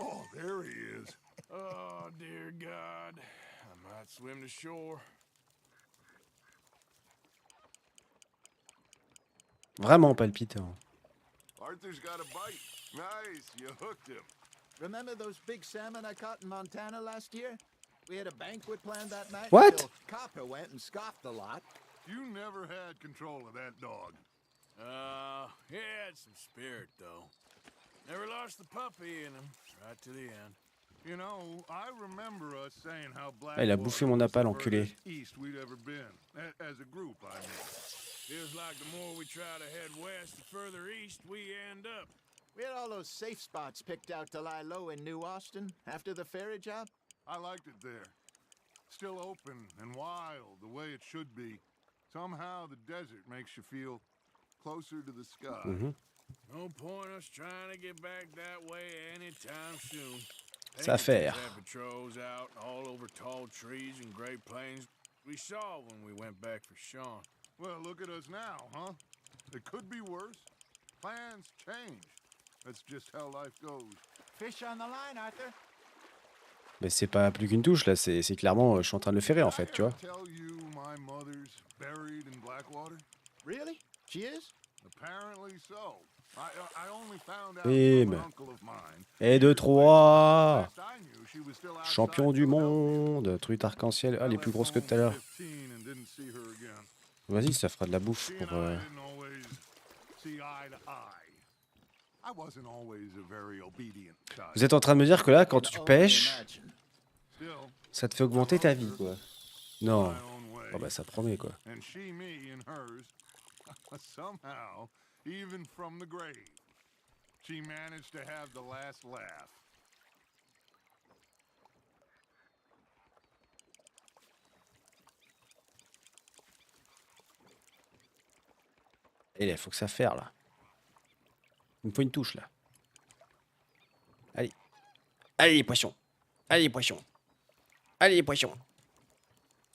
Oh, there he is. Oh, dear God. I might swim to shore. Vraiment palpitant. Arthur's got a bite. Nice, you hooked him. Remember those big salmon I caught in Montana last year? We had a banquet planned that night. What? Until Copper went and scoffed a lot. You never had control of that dog. He had some spirit, though. Never lost the puppy in him, right to the end. You know, I remember us saying how Ah, il a bouffé mon appât, l'enculé. east we'd ever been. As a group, I mean. Feels like the more we try to head west, the further east we end up. We had all those safe spots picked out to lie low in New Austin after the ferry job. I liked it there. Still open and wild, the way it should be. Somehow the desert makes you feel closer to the sky. Mhm. No point us trying to get back that way anytime soon. C'est à faire. Had patrols out all over tall trees and Great Plains. We saw when we went back for Sean. Well, look at us now, huh? It could be worse. Plans change. That's just how life goes. Fish on the line, Arthur. Mais c'est pas plus qu'une touche là, c'est clairement je suis en train de le ferrer en fait, tu vois. Tell you my mother's buried in Blackwater? Really? She is? Apparently so. I only found out Oui, from mais... an uncle of mine. Et de 3 Last I knew, she was still outside champion du Philadelphia. monde, truite arc-en-ciel. Ah, elle est plus grosse que tout à l'heure. 15 and didn't see her again. Vas-y, ça fera de la bouffe She pour... and I didn't always see eye to eye. I wasn't always a very obedient child. Vous êtes en train de me dire que là, quand tu Only pêches, imagine. Still, ça te fait augmenter ta vie, quoi. Non. my own way. Oh bah ça promet, quoi. And she, me, and hers. Somehow, even from the grave, she managed to have the last laugh. Et là, il faut que ça faire, là. Il me faut une touche, là. Allez. Allez, les poissons. Allez, les poissons. Allez, les poissons.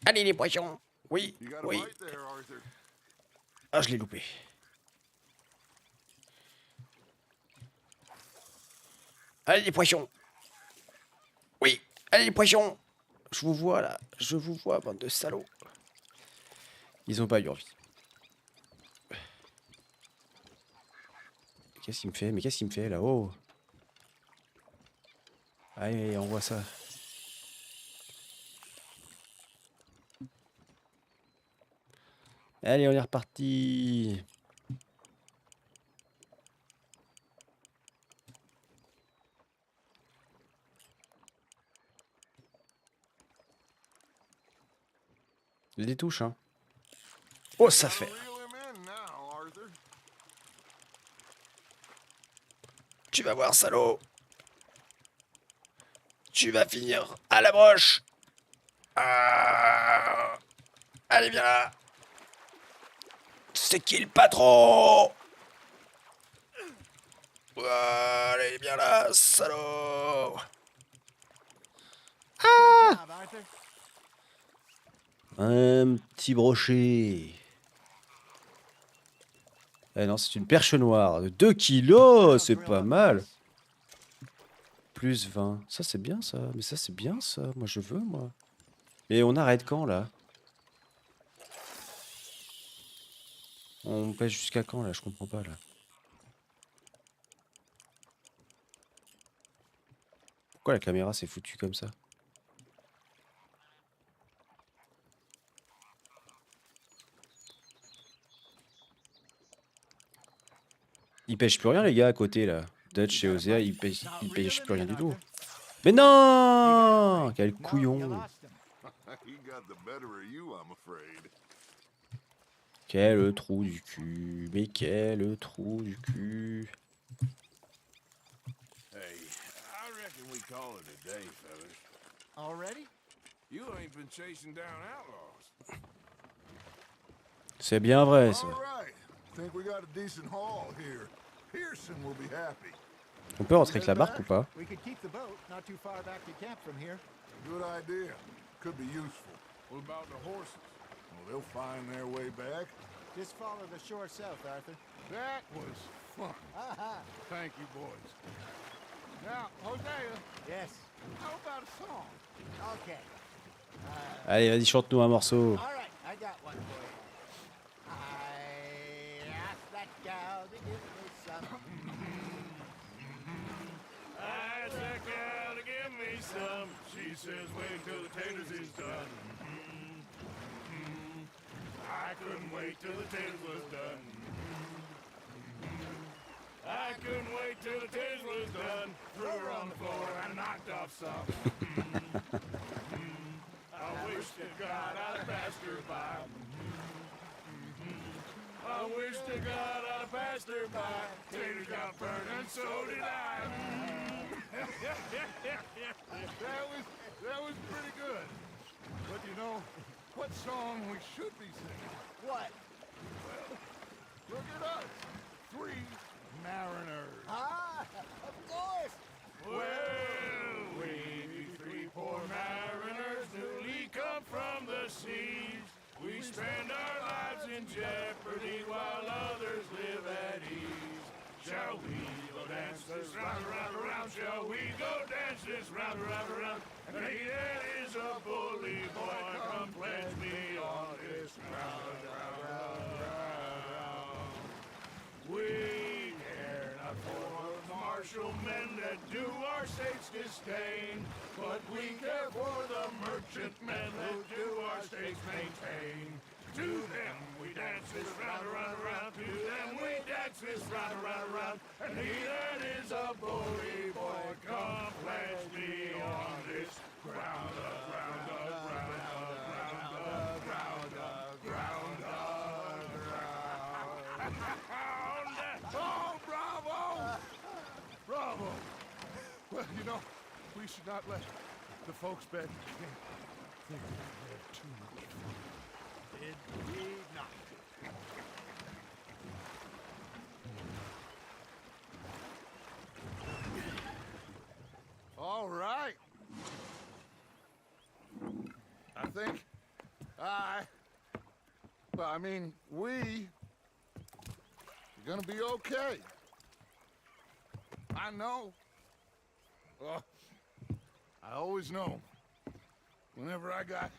Allez, les poissons. Oui, You got a oui. bite there, Arthur. Ah, je l'ai loupé. Allez, les poissons. Oui, allez, les poissons. Je vous vois, là. Je vous vois, bande de salauds. Ils ont pas eu envie. Qu'est-ce qu'il me fait? Mais qu'est-ce qu'il me fait, là-haut? Allez, on voit ça. Allez, on est reparti. Il les touche, hein. Oh, ça Gotta fait. reel him in now, Arthur. Tu vas voir, salaud. Tu vas finir à la broche. Ah. Allez, viens là. C'est qui le patron? Allez, viens là, salaud. Good job, Arthur. Un petit brochet. Eh non, c'est une perche noire de 2 kilos, c'est pas mal. Plus 20. Ça, c'est bien, ça. Mais ça, c'est bien, ça. Moi, je veux, moi. Et on arrête quand, là? On pêche jusqu'à quand, là? Je comprends pas, là. Pourquoi la caméra s'est foutue comme ça? Ils pêchent plus rien, les gars, à côté, là. Dutch et Osea, ils pêchent plus rien du tout. Mais non! Quel No, you couillon! lost him. He got the better of you, I'm afraid. Quel trou du cul! Mais quel trou du cul! Hey, I reckon we call it a day, fellas. Already? You ain't been chasing down outlaws. C'est bien vrai, ça. All right. Think we got a decent haul here. Pearson will be happy. On peut rentrer avec la barque ou pas? We could keep the boat not too far back to camp from here. Good idea. Could be useful. What about the horses? Well, they'll find their way back. Just follow the shore south, Arthur. That was fun. Thank you, boys. Now, Hosea, Yes. how about a song? Okay. Allez, vas-y, chante-nous un morceau. All right, I got one for you. I asked that gal to give me some. I asked that gal to give me some. She says, wait till the taters is done. I couldn't wait till the taters was done. I couldn't wait till the taters was done. Threw her on the floor and knocked off some. I wish to God I'd passed her by. I wish to God I'd passed her by. Taters got burned and so did I. That was pretty good. But you know, what song we should be singing? What? Look at us. 3 mariners. Ah, of course. Well, we be 3 poor mariners newly come from the seas. We spend our lives in jeopardy while others live at ease. Shall we go dance this round, round, round? Shall we go dance this round, round, round? And he that is a bully boy, come pledge me on this round, round, round, round. We care not for the martial men that do our state's disdain, but we care for the merchant men that do our state's maintain. To them we dance this round, round, round. To them we dance this round, round, round. And he that is a bully boy, come pledge me on this ground up, ground up, ground up, ground up, ground up, ground up, ground up. Oh, bravo! Bravo! Well, you know, we should not let the folks back think they're too much fun. Indeed not. All right. I think we are gonna be okay. I know. Well, I always know. Whenever I got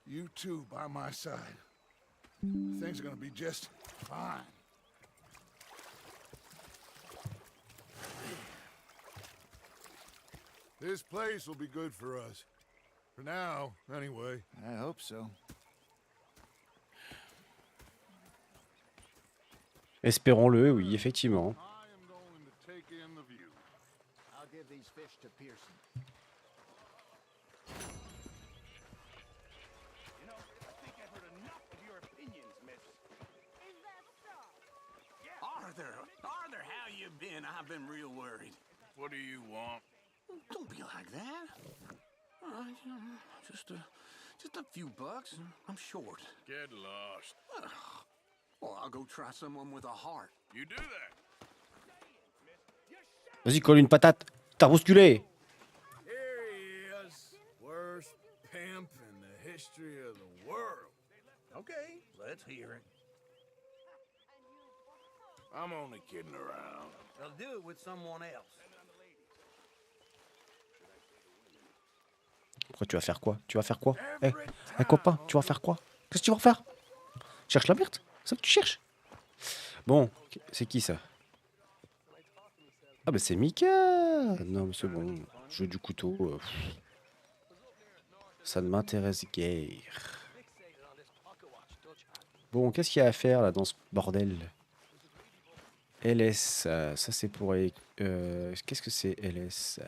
you two by my side, things are gonna be just fine. This place will be good for us. For now, anyway. I hope so. Espérons-le, oui, effectivement. I am going to take in the view. I'll give these fish to Pearson. You know, I think I've heard enough of your opinions, miss. Is that so? Arthur, how you been? I've been real worried. What do you want? Don't be like that. All right, you know, just a few bucks. I'm short. Get lost. Well, I'll go try someone with a heart. You do that. Vas-y, colle une patate. T'as bousculé. Here he is. Worst pimp in the history of the world. Okay, let's hear it. I'm only kidding around. I'll do it with someone else. Pourquoi tu vas faire quoi? Tu vas faire quoi? Eh, copain, tu vas faire quoi? Qu'est-ce que tu vas faire? Cherche la merde? C'est ça que tu cherches? Bon, c'est qui ça? Ah bah c'est Mika! Non mais c'est bon, jeu du couteau. Ça ne m'intéresse guère. Bon, qu'est-ce qu'il y a à faire là dans ce bordel? LS, ça c'est pour... qu'est-ce que c'est LS?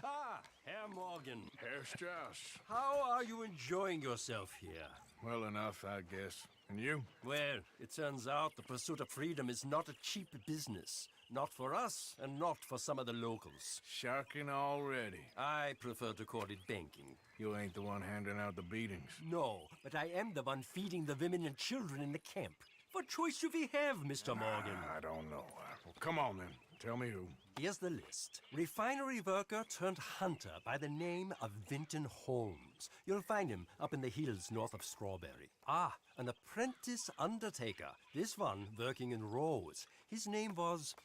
Ah, Herr Morgan. Herr Strauss. How are you enjoying yourself here? Well enough, I guess. And you? Well, it turns out the pursuit of freedom is not a cheap business. Not for us, and not for some of the locals. Sharking already. I prefer to call it banking. You ain't the one handing out the beatings. No, but I am the one feeding the women and children in the camp. What choice do we have, Mr. Morgan? I don't know. Well, come on then. Tell me who. Here's the list. Refinery worker turned hunter by the name of Vinton Holmes. You'll find him up in the hills north of Strawberry. Ah, an apprentice undertaker. This one working in Rose. His name was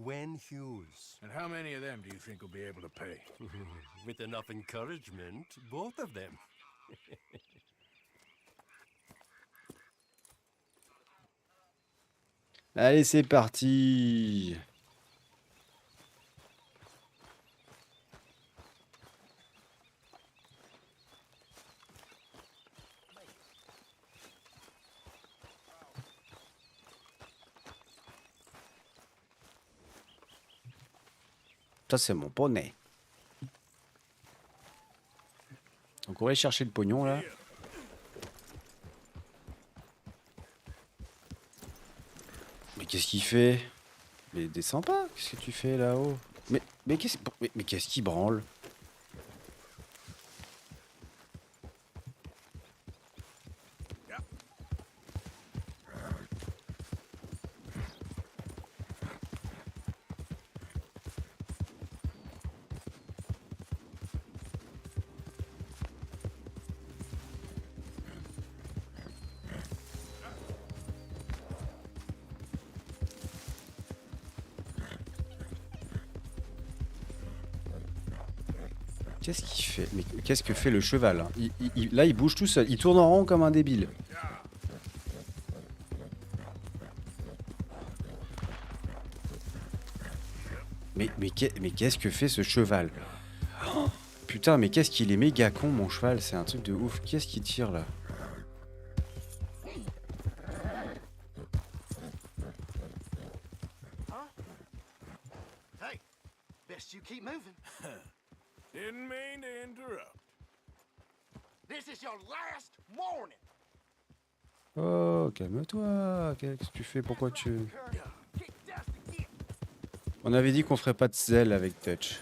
Gwen Hughes. And how many of them do you think will be able to pay? With enough encouragement, both of them. Allez, c'est parti. Ça, c'est mon poney. Donc, on va aller chercher le pognon, là. Mais qu'est-ce qu'il fait? Mais descends pas. Qu'est-ce que tu fais là-haut? Mais qu'est-ce qu'il branle? Qu'est-ce qu'il fait? Mais qu'est-ce que fait le cheval, hein? Là, il bouge tout seul. Il tourne en rond comme un débile. Mais qu'est-ce que fait ce cheval? Oh, putain, mais qu'est-ce qu'il est méga con, mon cheval. C'est un truc de ouf. Qu'est-ce qu'il tire, là? Hey, best you keep moving. Didn't mean to interrupt. This is your last warning. Oh, calme-toi. Qu'est-ce que tu fais? Pourquoi tu... On avait dit qu'on ferait pas de zèle avec Touch.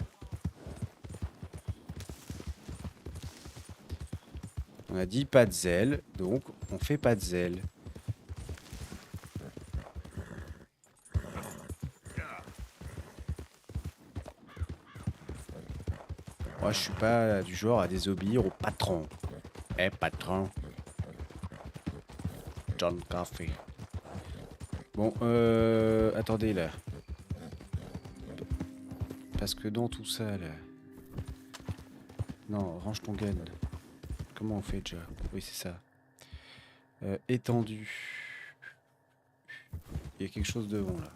On a dit pas de zèle, donc on fait pas de zèle. Moi, je suis pas du genre à désobéir au patron. Eh, patron. John Coffey. Bon, attendez là. Parce que dans tout ça là... Non, range ton gun. Comment on fait déjà? Oui, c'est ça. Étendu. Il y a quelque chose devant là.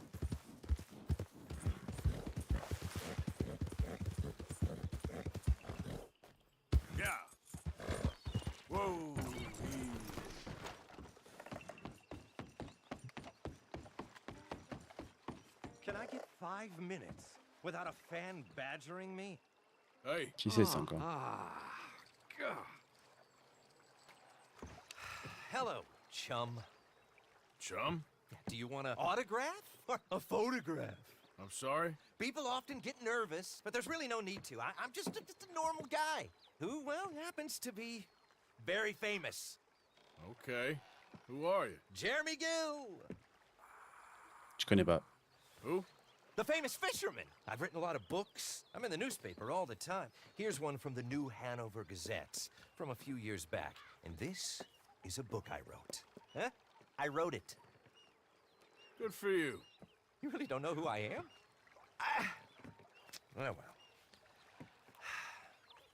Whoa. Can I get 5 minutes without a fan badgering me? Hey. Qui c'est ça encore? God. Hello, chum. Chum? Do you want an autograph or a photograph? I'm sorry? People often get nervous, but there's really no need to. I'm just a normal guy who, well, happens to be very famous. Okay. Who are you? Jeremy Gill, Je connais pas. Who? the famous fisherman. I've written a lot of books. I'm in the newspaper all the time. Here's one from the New Hanover Gazette from a few years back. And this is a book I wrote. Huh? I wrote it. Good for you. You really don't know who I am? Oh, well.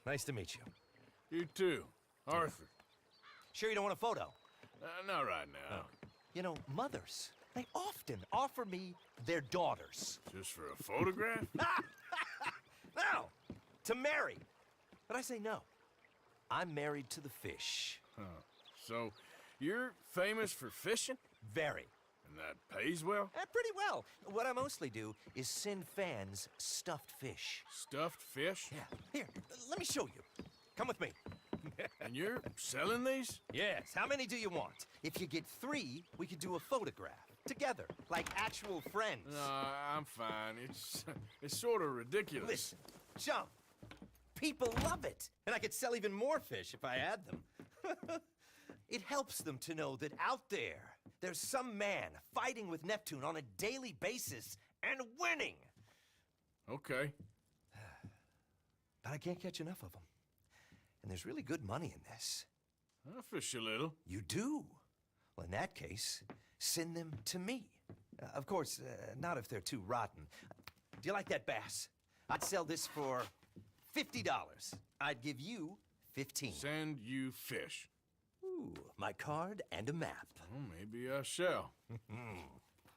Nice to meet you. You too. Arthur. Sure you don't want a photo? Not right now. You know, mothers, they often offer me their daughters. Just for a photograph? No, to marry. But I say no. I'm married to the fish. Huh. So, you're famous for fishing? Very. And that pays well? Pretty well. What I mostly do is send fans stuffed fish. Stuffed fish? Yeah. Here, let me show you. Come with me. And you're selling these? Yes. How many do you want? If you get 3, we could do a photograph. Together. Like actual friends. No, I'm fine. It's sort of ridiculous. Listen, chum. People love it. And I could sell even more fish if I had them. It helps them to know that out there's some man fighting with Neptune on a daily basis and winning. Okay. But I can't catch enough of them. And there's really good money in this. I'll fish a little. You do? Well, in that case, send them to me. Of course, not if they're too rotten. Do you like that bass? I'd sell this for $50. I'd give you 15. Send you fish. Ooh, my card and a map. Well, maybe I shall.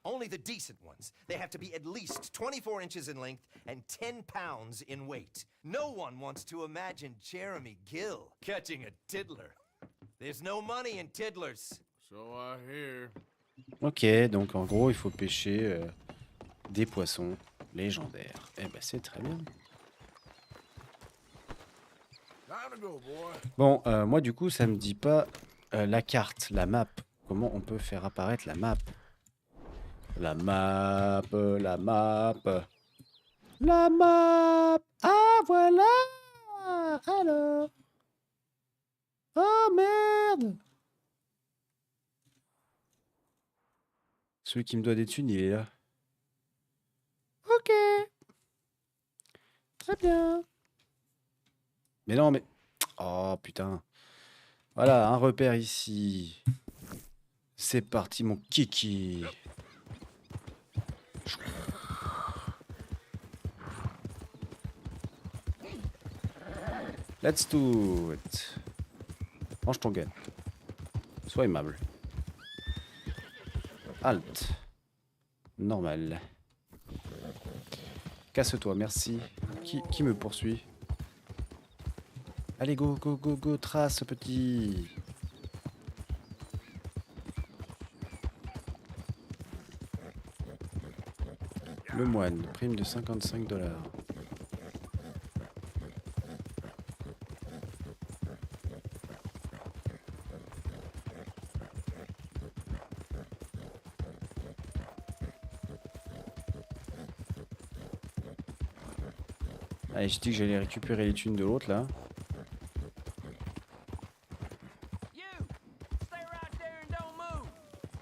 Only the decent ones. They have to be at least 24 inches in length and 10 pounds in weight. No one wants to imagine Jeremy Gill catching a tiddler. There's no money in tiddlers. So I hear. Ok, donc en gros, il faut pêcher des poissons légendaires. Eh ben, c'est très bien. Time to go, boy. Bon, moi, du coup, ça me dit pas la carte, la map. Comment on peut faire apparaître la map? La map, la map. La map. Ah, voilà. Alors. Oh, merde. Celui qui me doit des thunes, il est là. Ok. Très bien. Mais non, mais... Oh, putain. Voilà, un repère ici. C'est parti, mon kiki. Let's do it. Range ton gun. Sois aimable. Halt. Normal. Casse-toi, merci. Qui me poursuit? Allez, go, go, go, go, trace, petit. Le moine, prime de $55. Allez, je dis que j'allais récupérer les thunes de l'autre là. You! Stay right there and don't move!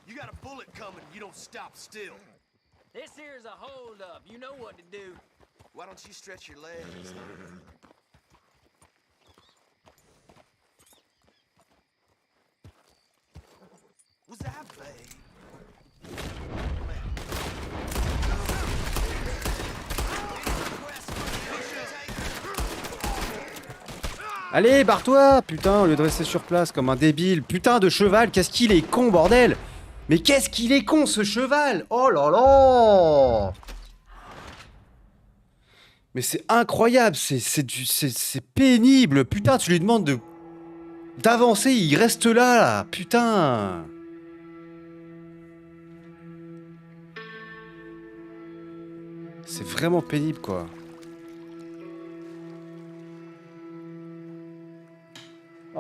You got a bullet coming, you don't stop still. This here's a hold-up, you know what to do. Why don't you stretch your legs? Was that vague? Allez, barre-toi! Putain, au lieu de rester sur place comme un débile. Putain de cheval, qu'est-ce qu'il est con, bordel! Mais qu'est-ce qu'il est con, ce cheval! Oh là là! Mais c'est incroyable, c'est pénible. Putain, tu lui demandes d'avancer, il reste là. Putain! C'est vraiment pénible, quoi.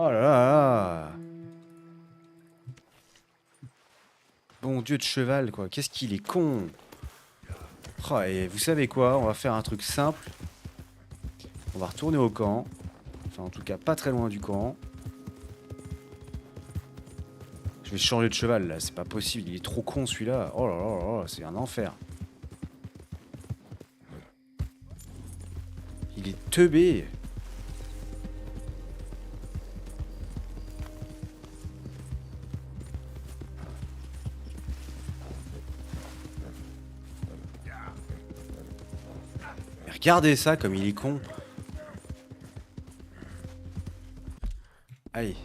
Oh là là! Bon Dieu de cheval, quoi. Qu'est-ce qu'il est con! Oh, et vous savez quoi? On va faire un truc simple. On va retourner au camp. Enfin, en tout cas, pas très loin du camp. Je vais changer de cheval, là. C'est pas possible. Il est trop con, celui-là. Oh là là là là, c'est un enfer. Il est teubé. Regardez ça comme il est con. Allez.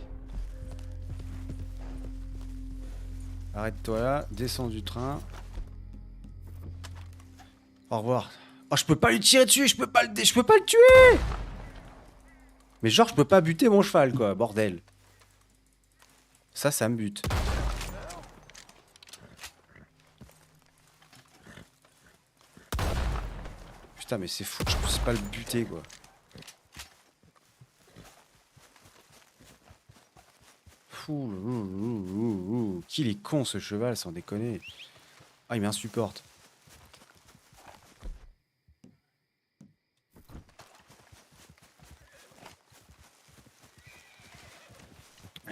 Arrête-toi là, descends du train. Au revoir. Oh, je peux pas lui tirer dessus, je peux pas le tuer. Mais genre, je peux pas buter mon cheval, quoi, bordel. Ça me bute. Putain, mais c'est fou que je puisse pas le buter, quoi. Fou. Qu'il est con, ce cheval, sans déconner. Ah, il m'insupporte.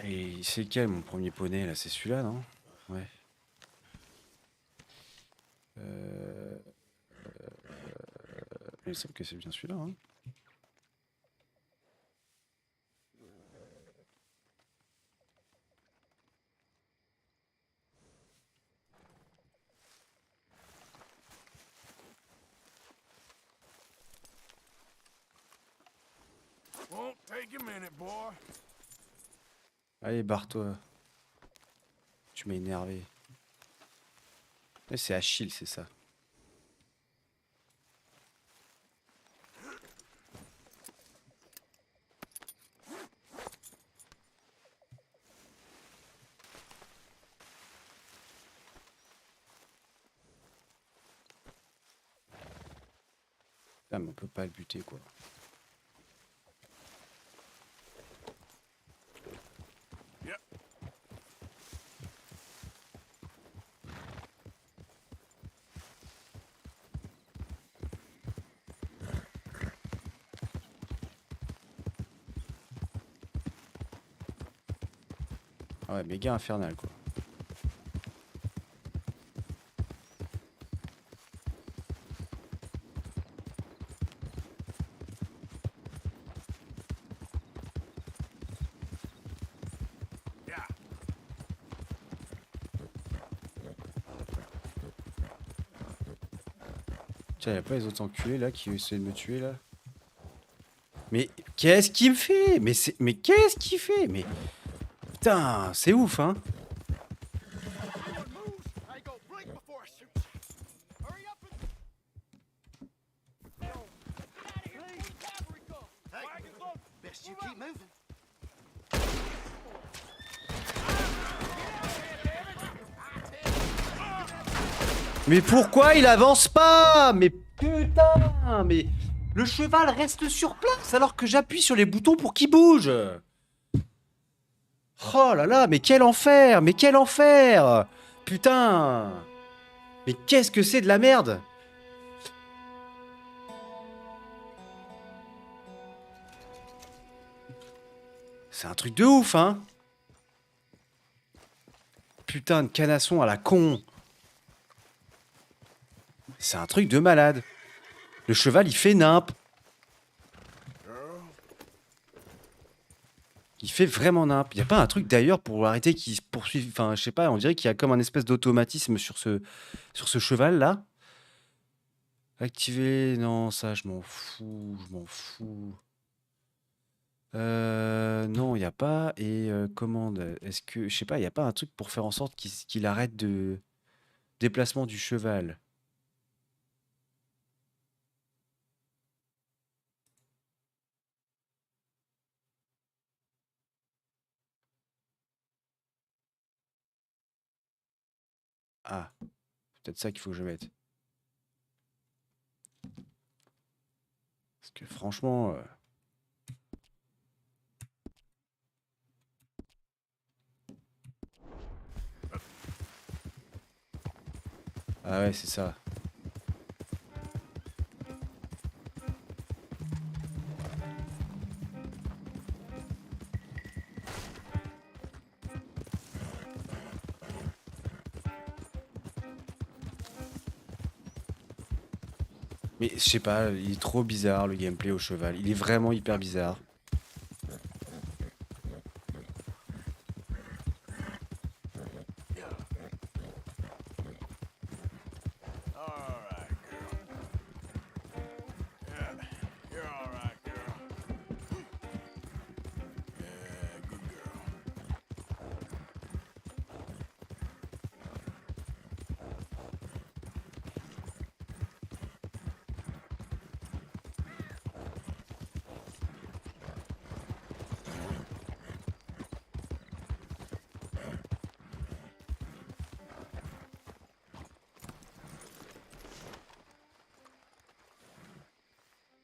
Et c'est quel, mon premier poney, là? C'est celui-là, non? Ouais. Il me semble que c'est bien celui-là. Hein. Won't take a minute, boy. Allez, barre-toi. Tu m'as énervé. Mais c'est Achille, c'est ça. Ah, mais on peut pas le buter, quoi. Yep. Ah ouais, méga infernal, quoi. Yeah. Tiens, y'a pas les autres enculés là qui essaient de me tuer là? Mais qu'est-ce qu'il me fait? Mais qu'est-ce qu'il fait? Mais putain, c'est ouf, hein? Best you keep moving. Mais pourquoi il avance pas? Mais putain, mais le cheval reste sur place alors que j'appuie sur les boutons pour qu'il bouge. Oh là là, mais quel enfer! Mais quel enfer! Putain! Mais qu'est-ce que c'est de la merde? C'est un truc de ouf, hein? Putain de canasson à la con! C'est un truc de malade. Le cheval, il fait nimp. Il fait vraiment nimp. Il n'y a pas un truc d'ailleurs pour arrêter qu'il se poursuive. Enfin, je sais pas, on dirait qu'il y a comme un espèce d'automatisme sur ce cheval-là. Activer. Non, ça, je m'en fous. Je m'en fous. Non, il n'y a pas. Et commande. Est-ce que. Je sais pas, il n'y a pas un truc pour faire en sorte qu'il arrête de. Déplacement du cheval. Ah, c'est peut-être ça qu'il faut que je mette. Parce que franchement... Ah ouais, c'est ça. Mais je sais pas, il est trop bizarre le gameplay au cheval. Il est vraiment hyper bizarre.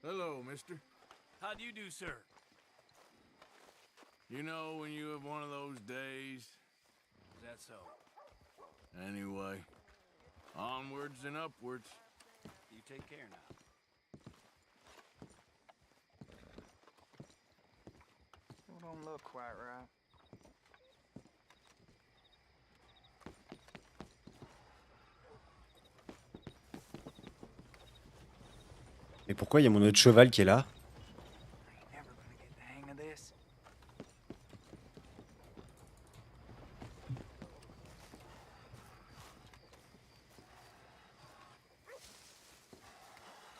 Hello, mister. How do you do, sir? You know when you have one of those days? Is that so? Anyway, onwards and upwards. You take care now. Still don't look quite right. Mais pourquoi il y a mon autre cheval qui est là? Never gonna get the hang of this.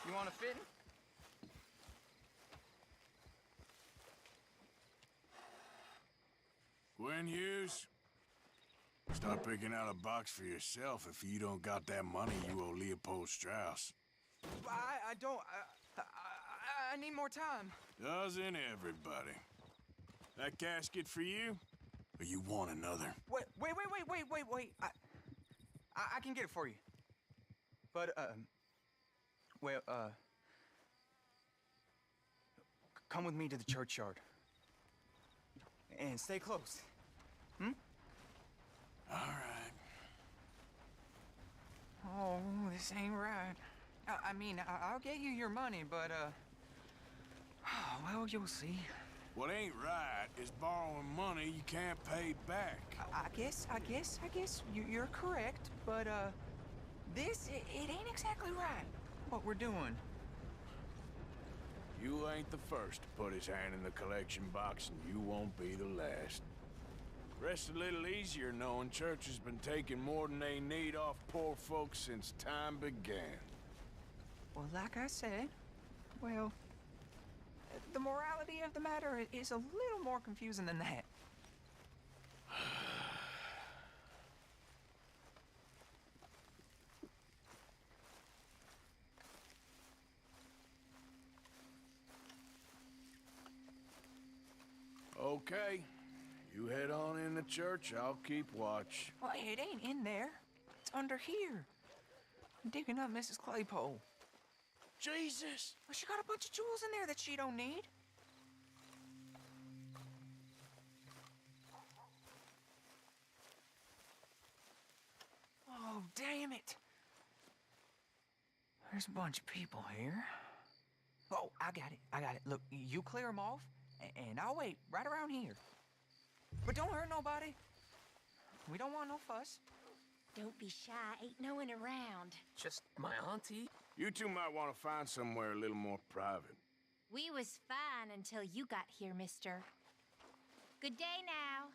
You want a fitting? Gwen Hughes, start picking out a box for yourself if you don't got that money you owe Leopold Strauss. I don't. I need more time. Doesn't everybody? That casket for you? Or you want another? Wait. I can get it for you. But, well, come with me to the churchyard. And stay close. Hmm? All right. Oh, this ain't right. I mean, I'll get you your money, but, well, you'll see. What ain't right is borrowing money you can't pay back. I guess you're correct, but, this, it ain't exactly right, what we're doing. You ain't the first to put his hand in the collection box, and you won't be the last. Rest a little easier knowing church has been taking more than they need off poor folks since time began. Well, like I said, well, the morality of the matter is a little more confusing than that. Okay. You head on in the church, I'll keep watch. Well, it ain't in there. It's under here. I'm digging up Mrs. Claypole. Jesus! Well, she got a bunch of jewels in there that she don't need. Oh, damn it. There's a bunch of people here. Oh, I got it. Look, you clear them off, and I'll wait right around here. But don't hurt nobody. We don't want no fuss. Don't be shy, ain't no one around. Just my auntie. You two might want to find somewhere a little more private. We was fine until you got here, mister. Good day now.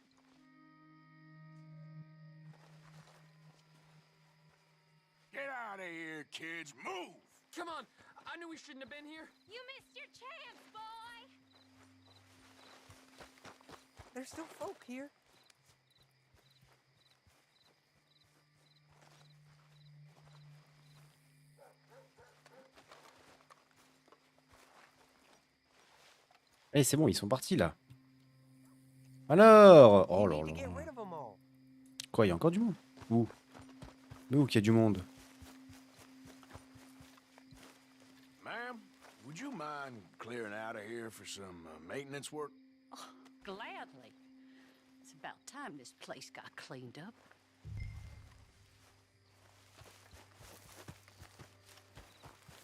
Get out of here, kids. Move! Come on. I knew we shouldn't have been here. You missed your chance, boy! There's still folk here. Eh, c'est bon, ils sont partis là. Alors, oh là là. Quoi, il y a encore du monde? Où? Mais où qu'il y a du monde? Ma'am, would you mind clearing out of here for some maintenance work? Oh, gladly. It's about time this place got cleaned up.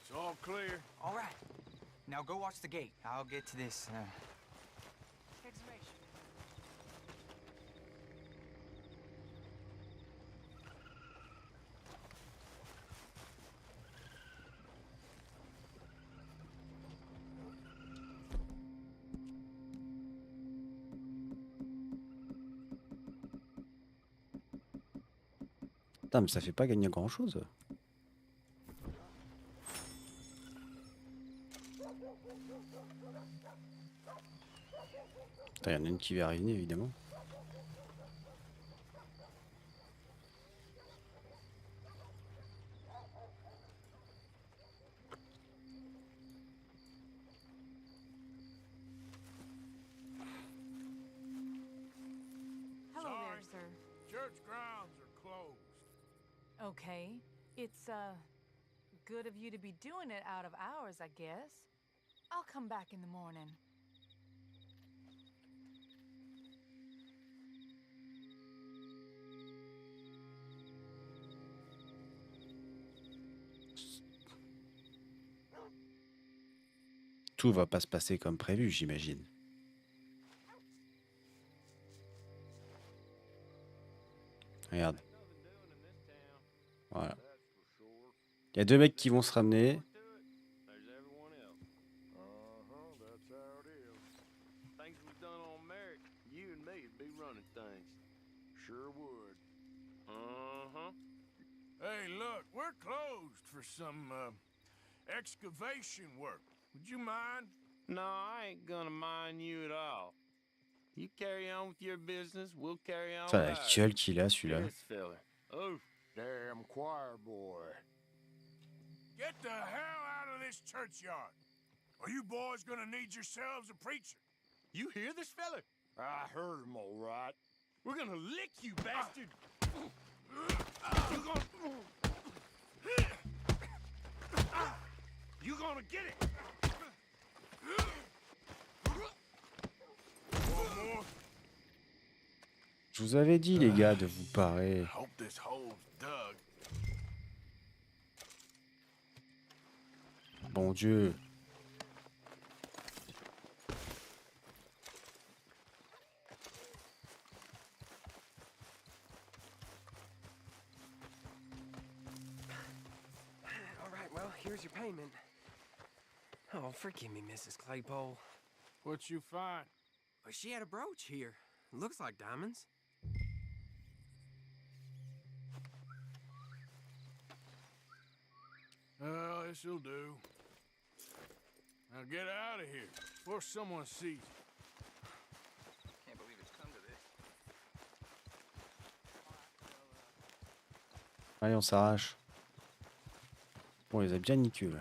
It's all clear. All right. Now go watch the gate. I'll get to this, exhumation. Putain, mais ça fait pas gagner grand chose. Il y en a une qui va arriver évidemment. Hello there, sir. Church grounds are closed. Okay. It's, good of you to be doing it out of hours, I guess. I'll come back in the morning. Tout va pas se passer comme prévu, j'imagine. Regarde. Voilà. Il y a deux mecs qui vont se ramener. things. Sure would. Uh-huh. Hey, look, we're closed for some, excavation work. Would you mind? No, I ain't gonna mind you at all. You carry on with your business, we'll carry on Putain, la with ours. gueule qu'il a, celui-là. This fella. Oh, damn choir boy. Get the hell out of this churchyard. Are you boys gonna need yourselves a preacher? You hear this fella? I heard him all right. We're gonna lick you, bastard! You gonna get it? One more. Je vous avais dit, les gars, de vous parer. Hope this hole's dug. Bon Dieu. All right, well, here's your payment. Oh, forgive me, Mrs. Claypole. What you find? Well, she had a brooch here. Looks like diamonds. Well, this'll do. Now get out of here before someone sees you. Can't believe it's come to this. Allez, on s'arrache. Bon, on les a bien niqués, là.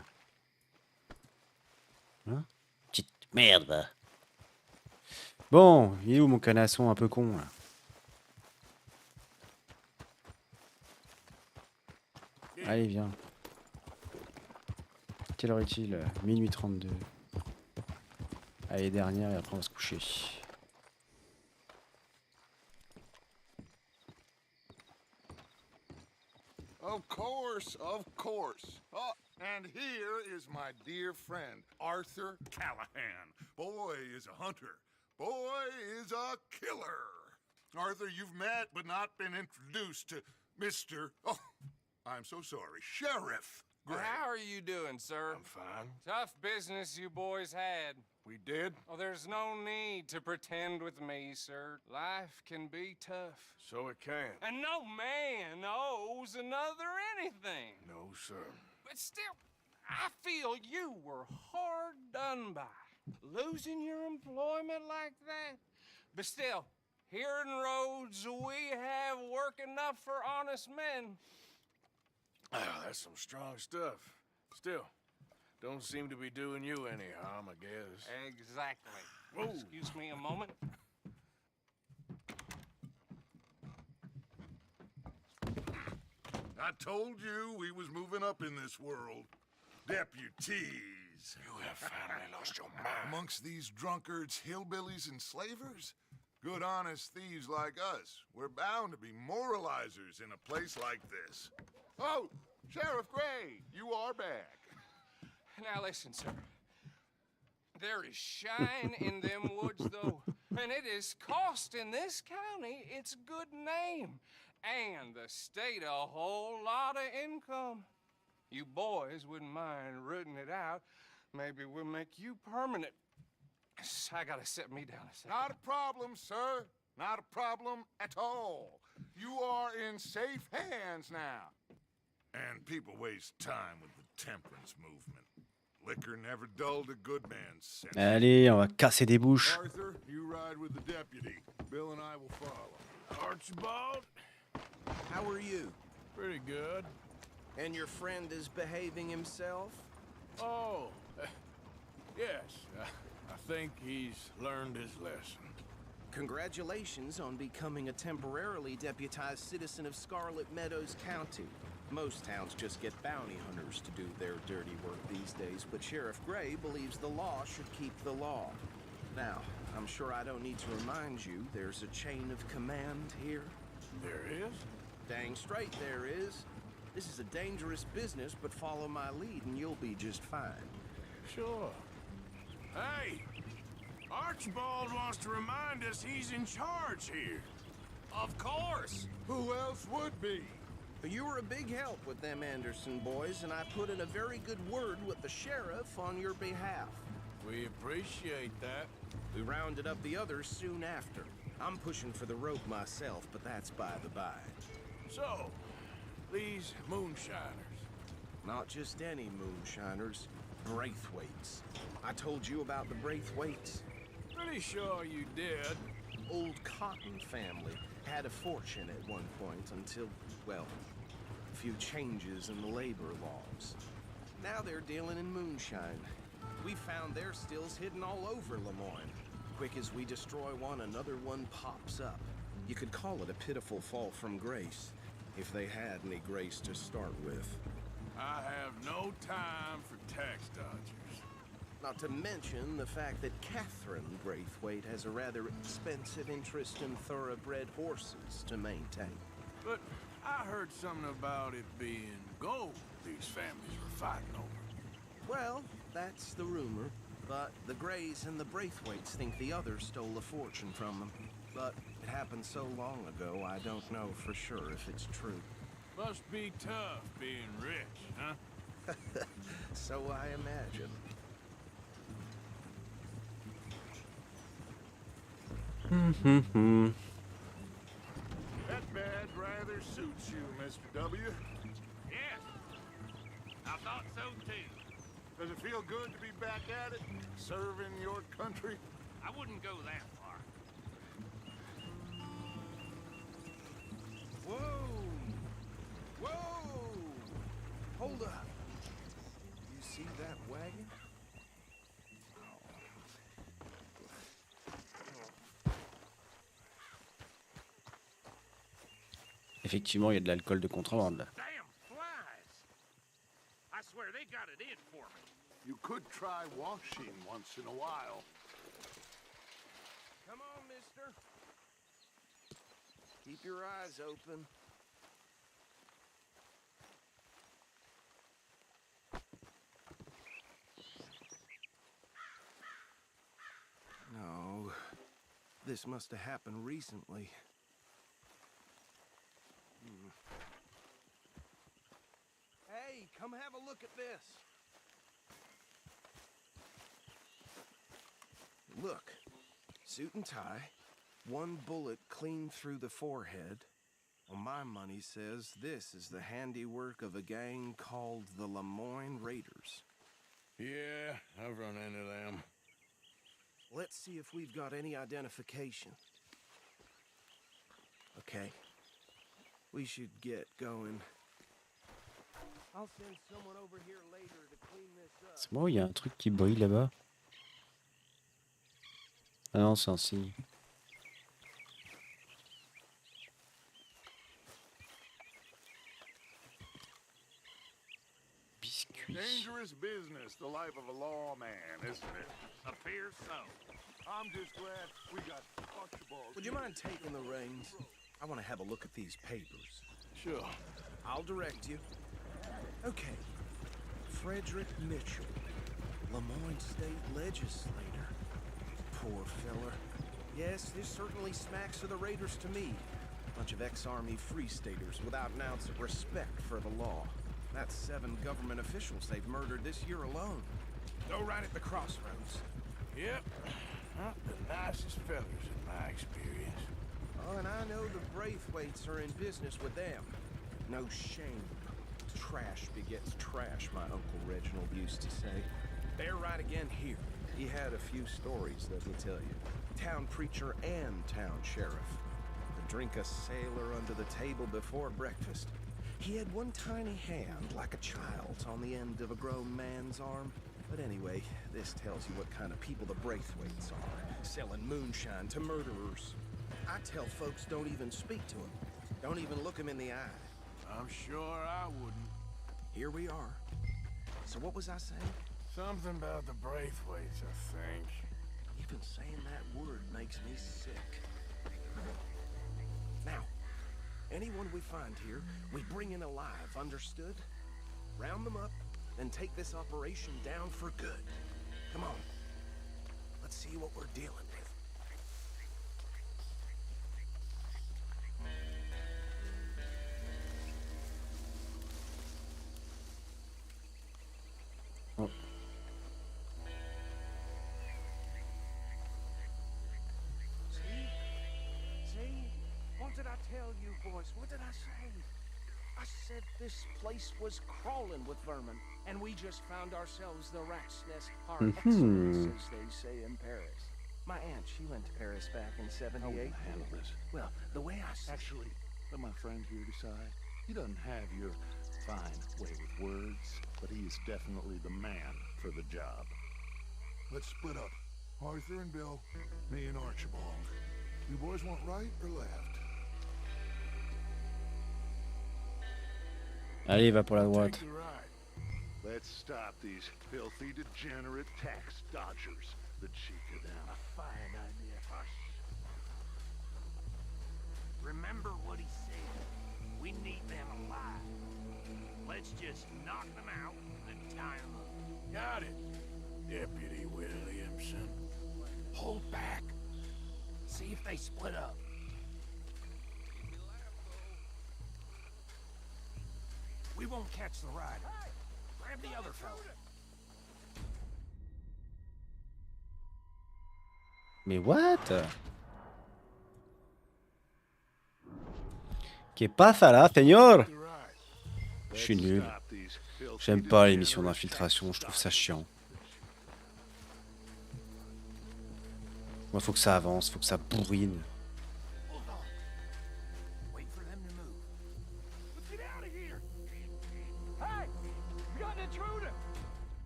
Hein? Petite merde, va. Bon, il est où mon canasson un peu con, là? Allez, viens. Quelle heure est-il? Minuit 32. Allez, dernière, et après on va se coucher. Of course, of course. Oh, and here is my dear friend, Arthur Callahan. Boy is a hunter. Boy is a killer. Arthur, you've met but not been introduced to Mr. Oh, I'm so sorry, Sheriff Gray. How are you doing, sir? I'm fine. Tough business you boys had. We did? Oh, there's no need to pretend with me, sir. Life can be tough. So it can. And no man owes another anything. No, sir. But still, I feel you were hard done by. Losing your employment like that. But still, here in Rhodes, we have work enough for honest men. Oh, that's some strong stuff. Still, don't seem to be doing you any harm, I guess. Exactly. Whoa. Excuse me a moment. I told you we was moving up in this world. Deputies. You have finally lost your mind. Amongst these drunkards, hillbillies, and slavers? Good honest thieves like us. We're bound to be moralizers in a place like this. Oh, Sheriff Gray, you are back. Now listen, sir. There is shine in them woods, though, and it is costing this county its good name, and the state a whole lot of income. You boys wouldn't mind rooting it out. Maybe we'll make you permanent. I gotta sit me down a second. Not a problem, sir. Not a problem at all. You are in safe hands now. And people waste time with the temperance movement. Liquor never dulled a good man's sense. Allez, on va casser des bouches. Arthur, you ride with the deputy. Bill and I will follow. Archibald? How are you? Pretty good. And your friend is behaving himself? Oh, yes. I think he's learned his lesson. Congratulations on becoming a temporarily deputized citizen of Scarlet Meadows County. Most towns just get bounty hunters to do their dirty work these days, but Sheriff Gray believes the law should keep the law. Now, I'm sure I don't need to remind you there's a chain of command here. There is? Dang straight there is. This is a dangerous business, but follow my lead and you'll be just fine. Sure. Hey! Archibald wants to remind us he's in charge here. Of course! Who else would be? You were a big help with them Anderson boys, and I put in a very good word with the sheriff on your behalf. We appreciate that. We rounded up the others soon after. I'm pushing for the rope myself, but that's by the by. So, these moonshiners. Not just any moonshiners, Braithwaites. I told you about the Braithwaites. Pretty sure you did. Old Cotton family had a fortune at one point until, well, a few changes in the labor laws. Now they're dealing in moonshine. We found their stills hidden all over Lemoyne. Quick as we destroy one, another one pops up. You could call it a pitiful fall from grace, if they had any grace to start with. I have no time for tax dodgers. Not to mention the fact that Catherine Braithwaite has a rather expensive interest in thoroughbred horses to maintain. But I heard something about it being gold these families were fighting over. Well, that's the rumor. But the Greys and the Braithwaites think the others stole a fortune from them. But it happened so long ago, I don't know for sure if it's true. Must be tough being rich, huh? So I imagine. That badge rather suits you, Mr. W. Yes. I thought so too. Does it feel good to be back at it, serving your country? I wouldn't go that far. Whoa! Whoa! Hold up. You see that wagon? Effectivement, il y a de l'alcool de contrebande là. Damn flies! I swear they got it in for me. You could try washing once in a while. Come on, mister. Keep your eyes open. No, this must have happened recently. Hey, come have a look at this. Look, suit and tie, one bullet clean through the forehead. Well, my money says this is the handiwork of a gang called the Lemoyne Raiders. Yeah, I've run into them. Let's see if we've got any identification. Okay. We should get going. I'll send someone over here later to clean this up. C'est bon, il y a un truc qui brille là-bas. Ah non, c'est un signe. Biscuit. Dangerous business, the life of a lawman, isn't it? Appears so. I'm just glad we got Archibald. Would you mind taking the reins? I want to have a look at these papers. Sure. I'll direct you. Okay. Frederick Mitchell, Lemoyne State Legislator. Poor feller. Yes, this certainly smacks of the Raiders to me. Bunch of ex-Army Free Staters without an ounce of respect for the law. That's 7 government officials they've murdered this year alone. Go right at the crossroads. Yep. Not the nicest fellas in my experience. Oh, and I know the Braithwaites are in business with them. No shame. Trash begets trash, my Uncle Reginald used to say. They're right again here. He had a few stories, let me tell you. Town preacher and town sheriff. To drink a sailor under the table before breakfast. He had one tiny hand, like a child's, on the end of a grown man's arm. But anyway, this tells you what kind of people the Braithwaites are. Selling moonshine to murderers. I tell folks don't even speak to them. Don't even look them in the eye. I'm sure I wouldn't. Here we are. So what was I saying? Something about the Braithwaites, I think. Even saying that word makes me sick. Now, anyone we find here, we bring in alive, understood? Round them up, and take this operation down for good. Come on. Let's see what we're dealing with. Oh. See? did I tell you, boys? What did I say? I said this place was crawling with vermin, and we just found ourselves the rat's nest par excellence, as they say in Paris. My aunt, she went to Paris back in '78. How will you handle this? Well, the way I see Actually, let my friend here decide. He doesn't have your fine way with words, but he is definitely the man for the job. Let's split up. Arthur and Bill, me and Archibald. You boys want right or left? Allez, va pour la droite. Take the right. Let's stop these filthy, degenerate tax dodgers. The cheek of them. a fine idea. Hush. Remember what he said. We need them alive. Let's just knock them out and tie them up. Got it, Deputy Williamson. Hold back. See if they split up. We won't catch the rider. Grab the other fella. Mais what? ¿Qué pasa là, señor? Je suis nul. J'aime pas les missions d'infiltration, je trouve ça chiant. Moi, faut que ça avance, faut que ça bourrine.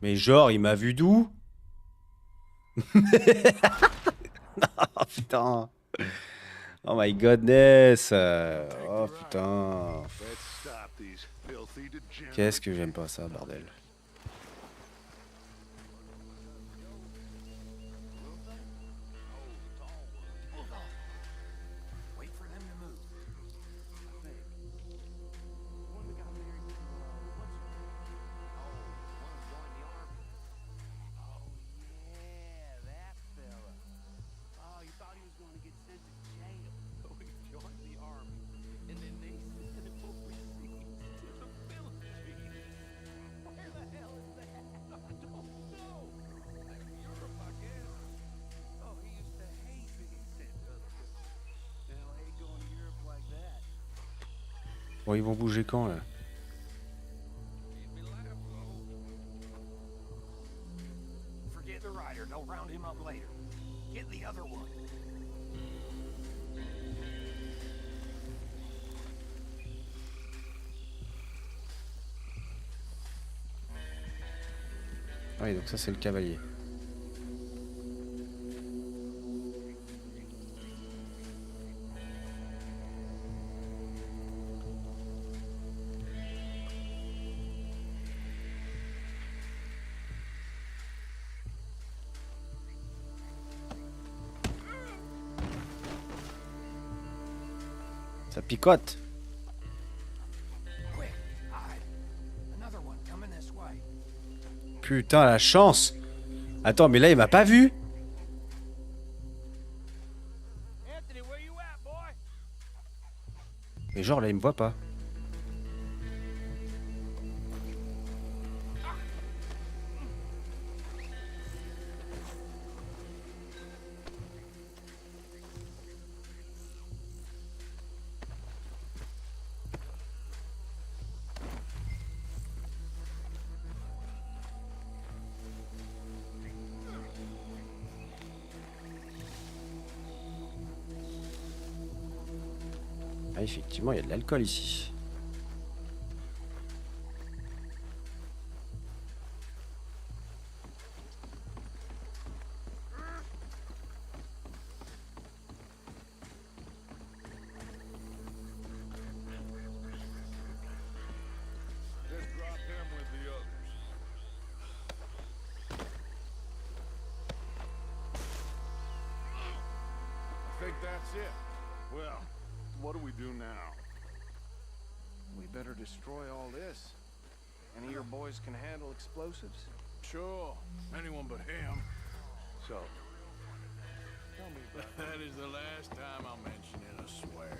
Mais genre, il m'a vu d'où? Oh putain. Oh my godness. Oh putain. Qu'est-ce que j'aime pas ça, bordel. Bon, ils vont bouger quand là? Forget the rider. They'll round him up later. Get the other one. Ah oui, donc ça c'est le cavalier. Ça picote. Putain, la chance. Attends, mais là, il m'a pas vu. Mais genre, là, il me voit pas. Ah, effectivement, il y a de l'alcool ici. Just drop him with the others. I think that's it. Well, what do we do now? We better destroy all this. Any of your boys can handle explosives? Sure, anyone but him. So, Tell me about that is the last time I'll mention it, I swear.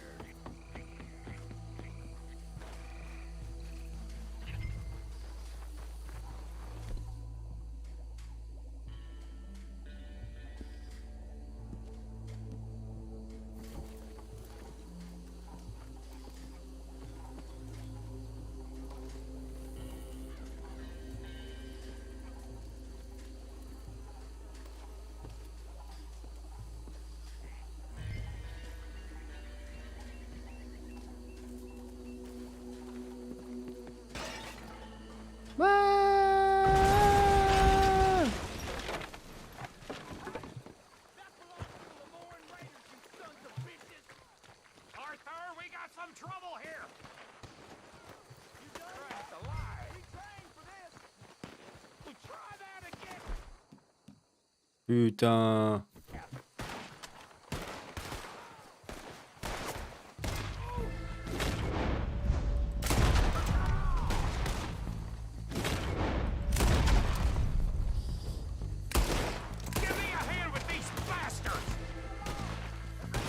Putain.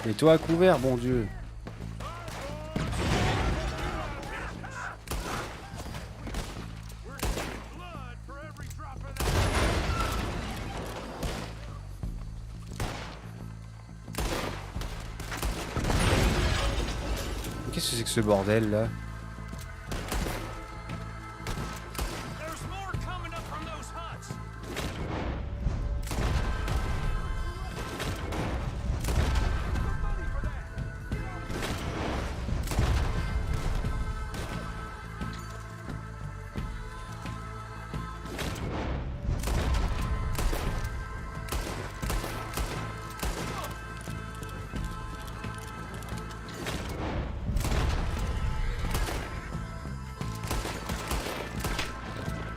Et toi à couvert, bon Dieu. Qu'est-ce que c'est que ce bordel là?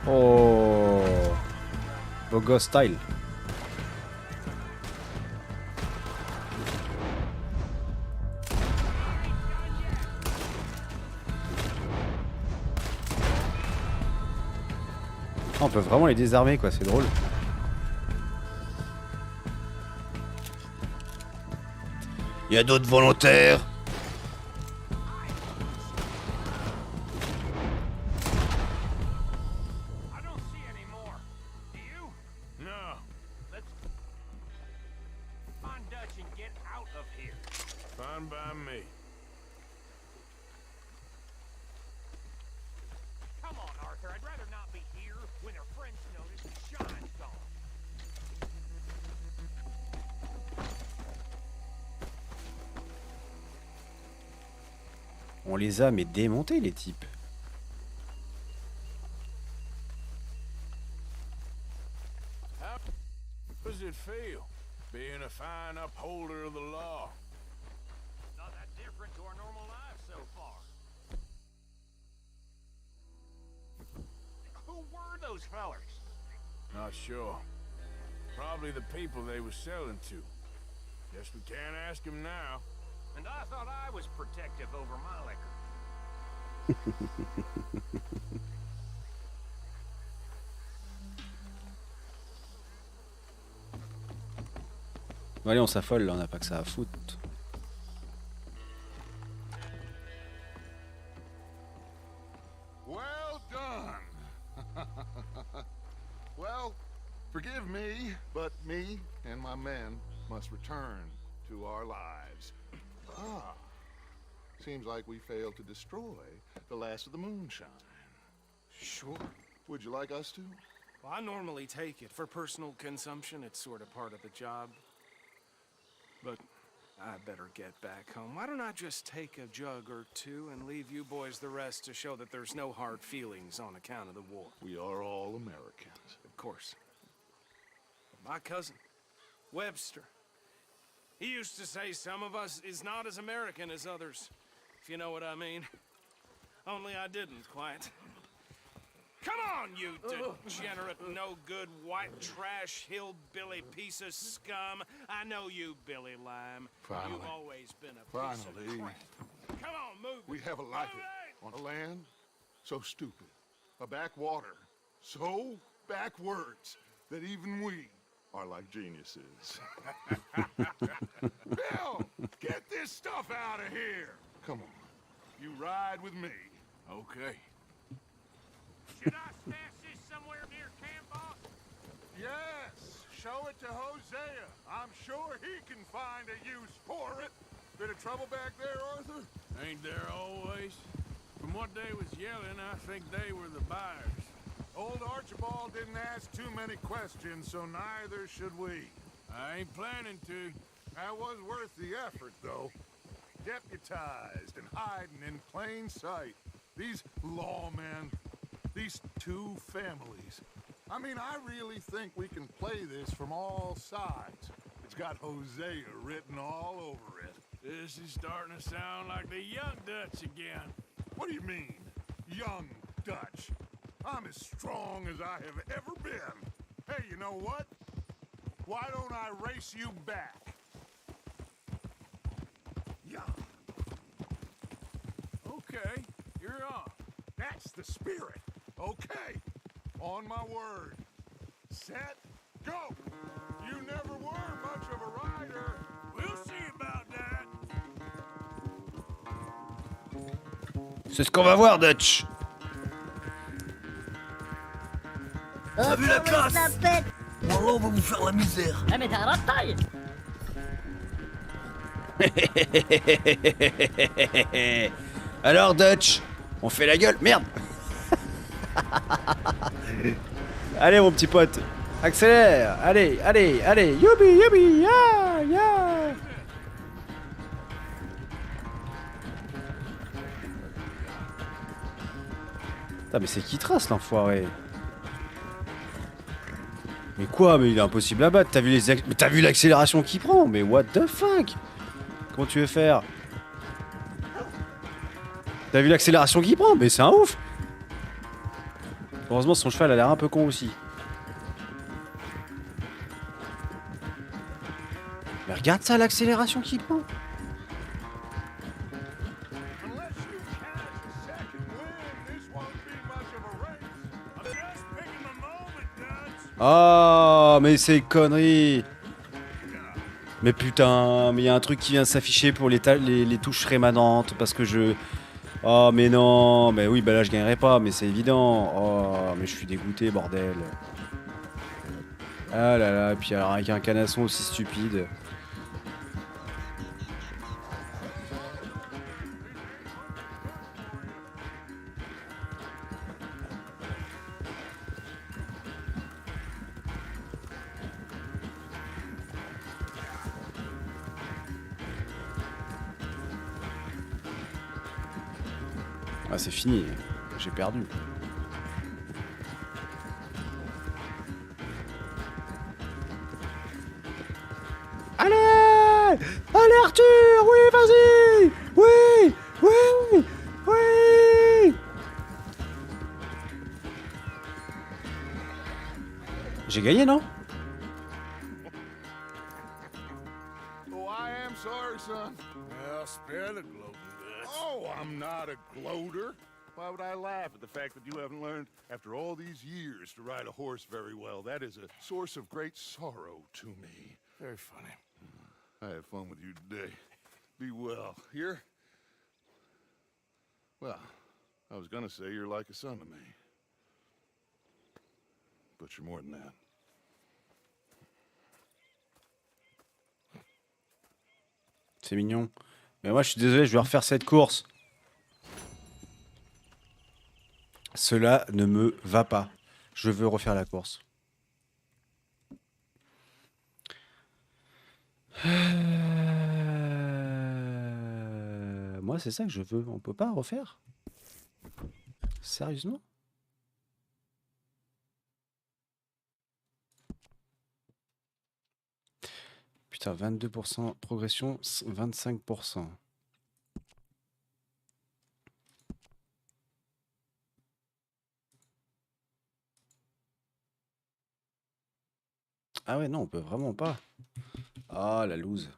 Oh, beau gosse style. Ah, on peut vraiment les désarmer quoi, c'est drôle. Il y a d'autres volontaires. Fine by me. Come on, Arthur. I'd rather not be here when their friends notice the shine's gone. On les a mais démontés les types. How does it feel, being a fine upholder of the law? Not that different to our normal lives so far. Who were those fellers? Not sure. Probably the people they were selling to. Guess we can't ask them now. And I thought I was protective over my liquor. Bon, allez, on s'affole là, on n'a pas que ça à foutre. Well done. Well, forgive me, but me and my men must return to our lives. Ah, seems like we failed to destroy the last of the moonshine. Sure. Would you like us to? Well, I normally take it. For personal consumption, it's sort of part of the job. But I better get back home. Why don't I just take a jug or two and leave you boys the rest to show that there's no hard feelings on account of the war? We are all Americans. Of course. My cousin, Webster, he used to say some of us is not as American as others, if you know what I mean. Only I didn't quite. Come on, you degenerate, no-good, white trash, hillbilly piece of scum. I know you, Billy Lime. Finally. You've always been a piece of crap. Come on, move it. We have a life on a land so stupid, a backwater so backwards that even we are like geniuses. Bill, get this stuff out of here. Come on, you ride with me. Okay. Should I stash this somewhere near camp, boss? Yes, show it to Hosea. I'm sure he can find a use for it. Bit of trouble back there, Arthur? Ain't there always? From what they was yelling, I think they were the buyers. Old Archibald didn't ask too many questions, so neither should we. I ain't planning to. That was worth the effort, though. Deputized and hiding in plain sight. These lawmen, these two families. I mean, I really think we can play this from all sides. It's got Hosea written all over it. This is starting to sound like the Young Dutch again. What do you mean, Young Dutch? I'm as strong as I have ever been. Hey, you know what? Why don't I race you back? Yeah. Okay, you're on. That's the spirit. Okay. On my word. Set, go! You never were much of a rider. We'll see about that. C'est ce qu'on va voir, Dutch. T'as vu la classe? Voilà, on va vous faire la misère. Ah, mais t'as la taille! Alors, Dutch, on fait la gueule? Merde. Allez, mon petit pote, accélère. Allez, allez, allez. Youbi, youbi, ya, ya. Putain, mais c'est qui trace, l'enfoiré? Mais quoi? Mais il est impossible à battre. T'as vu l'accélération qu'il prend? Mais what the fuck? Comment tu veux faire? T'as vu l'accélération qu'il prend? Mais c'est un ouf. Heureusement, son cheval a l'air un peu con aussi. Mais regarde ça, l'accélération qu'il prend. Oh, mais c'est connerie. Mais putain, mais il y a un truc qui vient de s'afficher pour les touches rémanentes parce que je... Oh, mais non, mais oui, bah là je gagnerai pas, mais c'est évident. Oh, mais je suis dégoûté, bordel. Ah là là, et puis alors avec un canasson aussi stupide. Ah, c'est fini, j'ai perdu. Allez! Allez Arthur! Oui, vas-y! Oui! Oui! Oui! J'ai gagné, non? Oh, I am sorry, son. Well, spare the gloating, Dutch. Oh, I'm not a gloater. Why would I laugh at the fact that you haven't learned, after all these years, to ride a horse very well? That is a source of great sorrow to me. Very funny. I had fun with you today. Be well. Here? Well, I was gonna say you're like a son to me. But you're more than that. C'est mignon. Mais moi, je suis désolé, je vais refaire cette course. Cela ne me va pas. Je veux refaire la course. Moi, c'est ça que je veux. On peut pas refaire? Sérieusement? Putain, 22%, progression 25%. Ah ouais, non, on peut vraiment pas. Ah, la loose.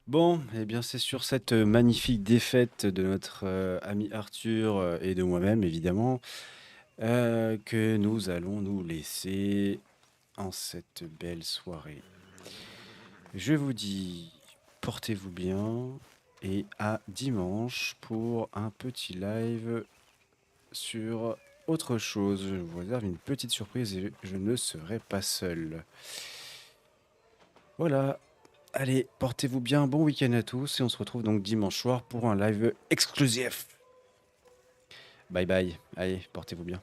Bon, eh bien, c'est sur cette magnifique défaite de notre ami Arthur et de moi-même, évidemment, que nous allons nous laisser en cette belle soirée. Je vous dis, portez-vous bien et à dimanche pour un petit live sur autre chose. Je vous réserve une petite surprise et je ne serai pas seul. Voilà. Allez, portez-vous bien, bon week-end à tous et on se retrouve donc dimanche soir pour un live exclusif. Bye bye. Allez, portez-vous bien.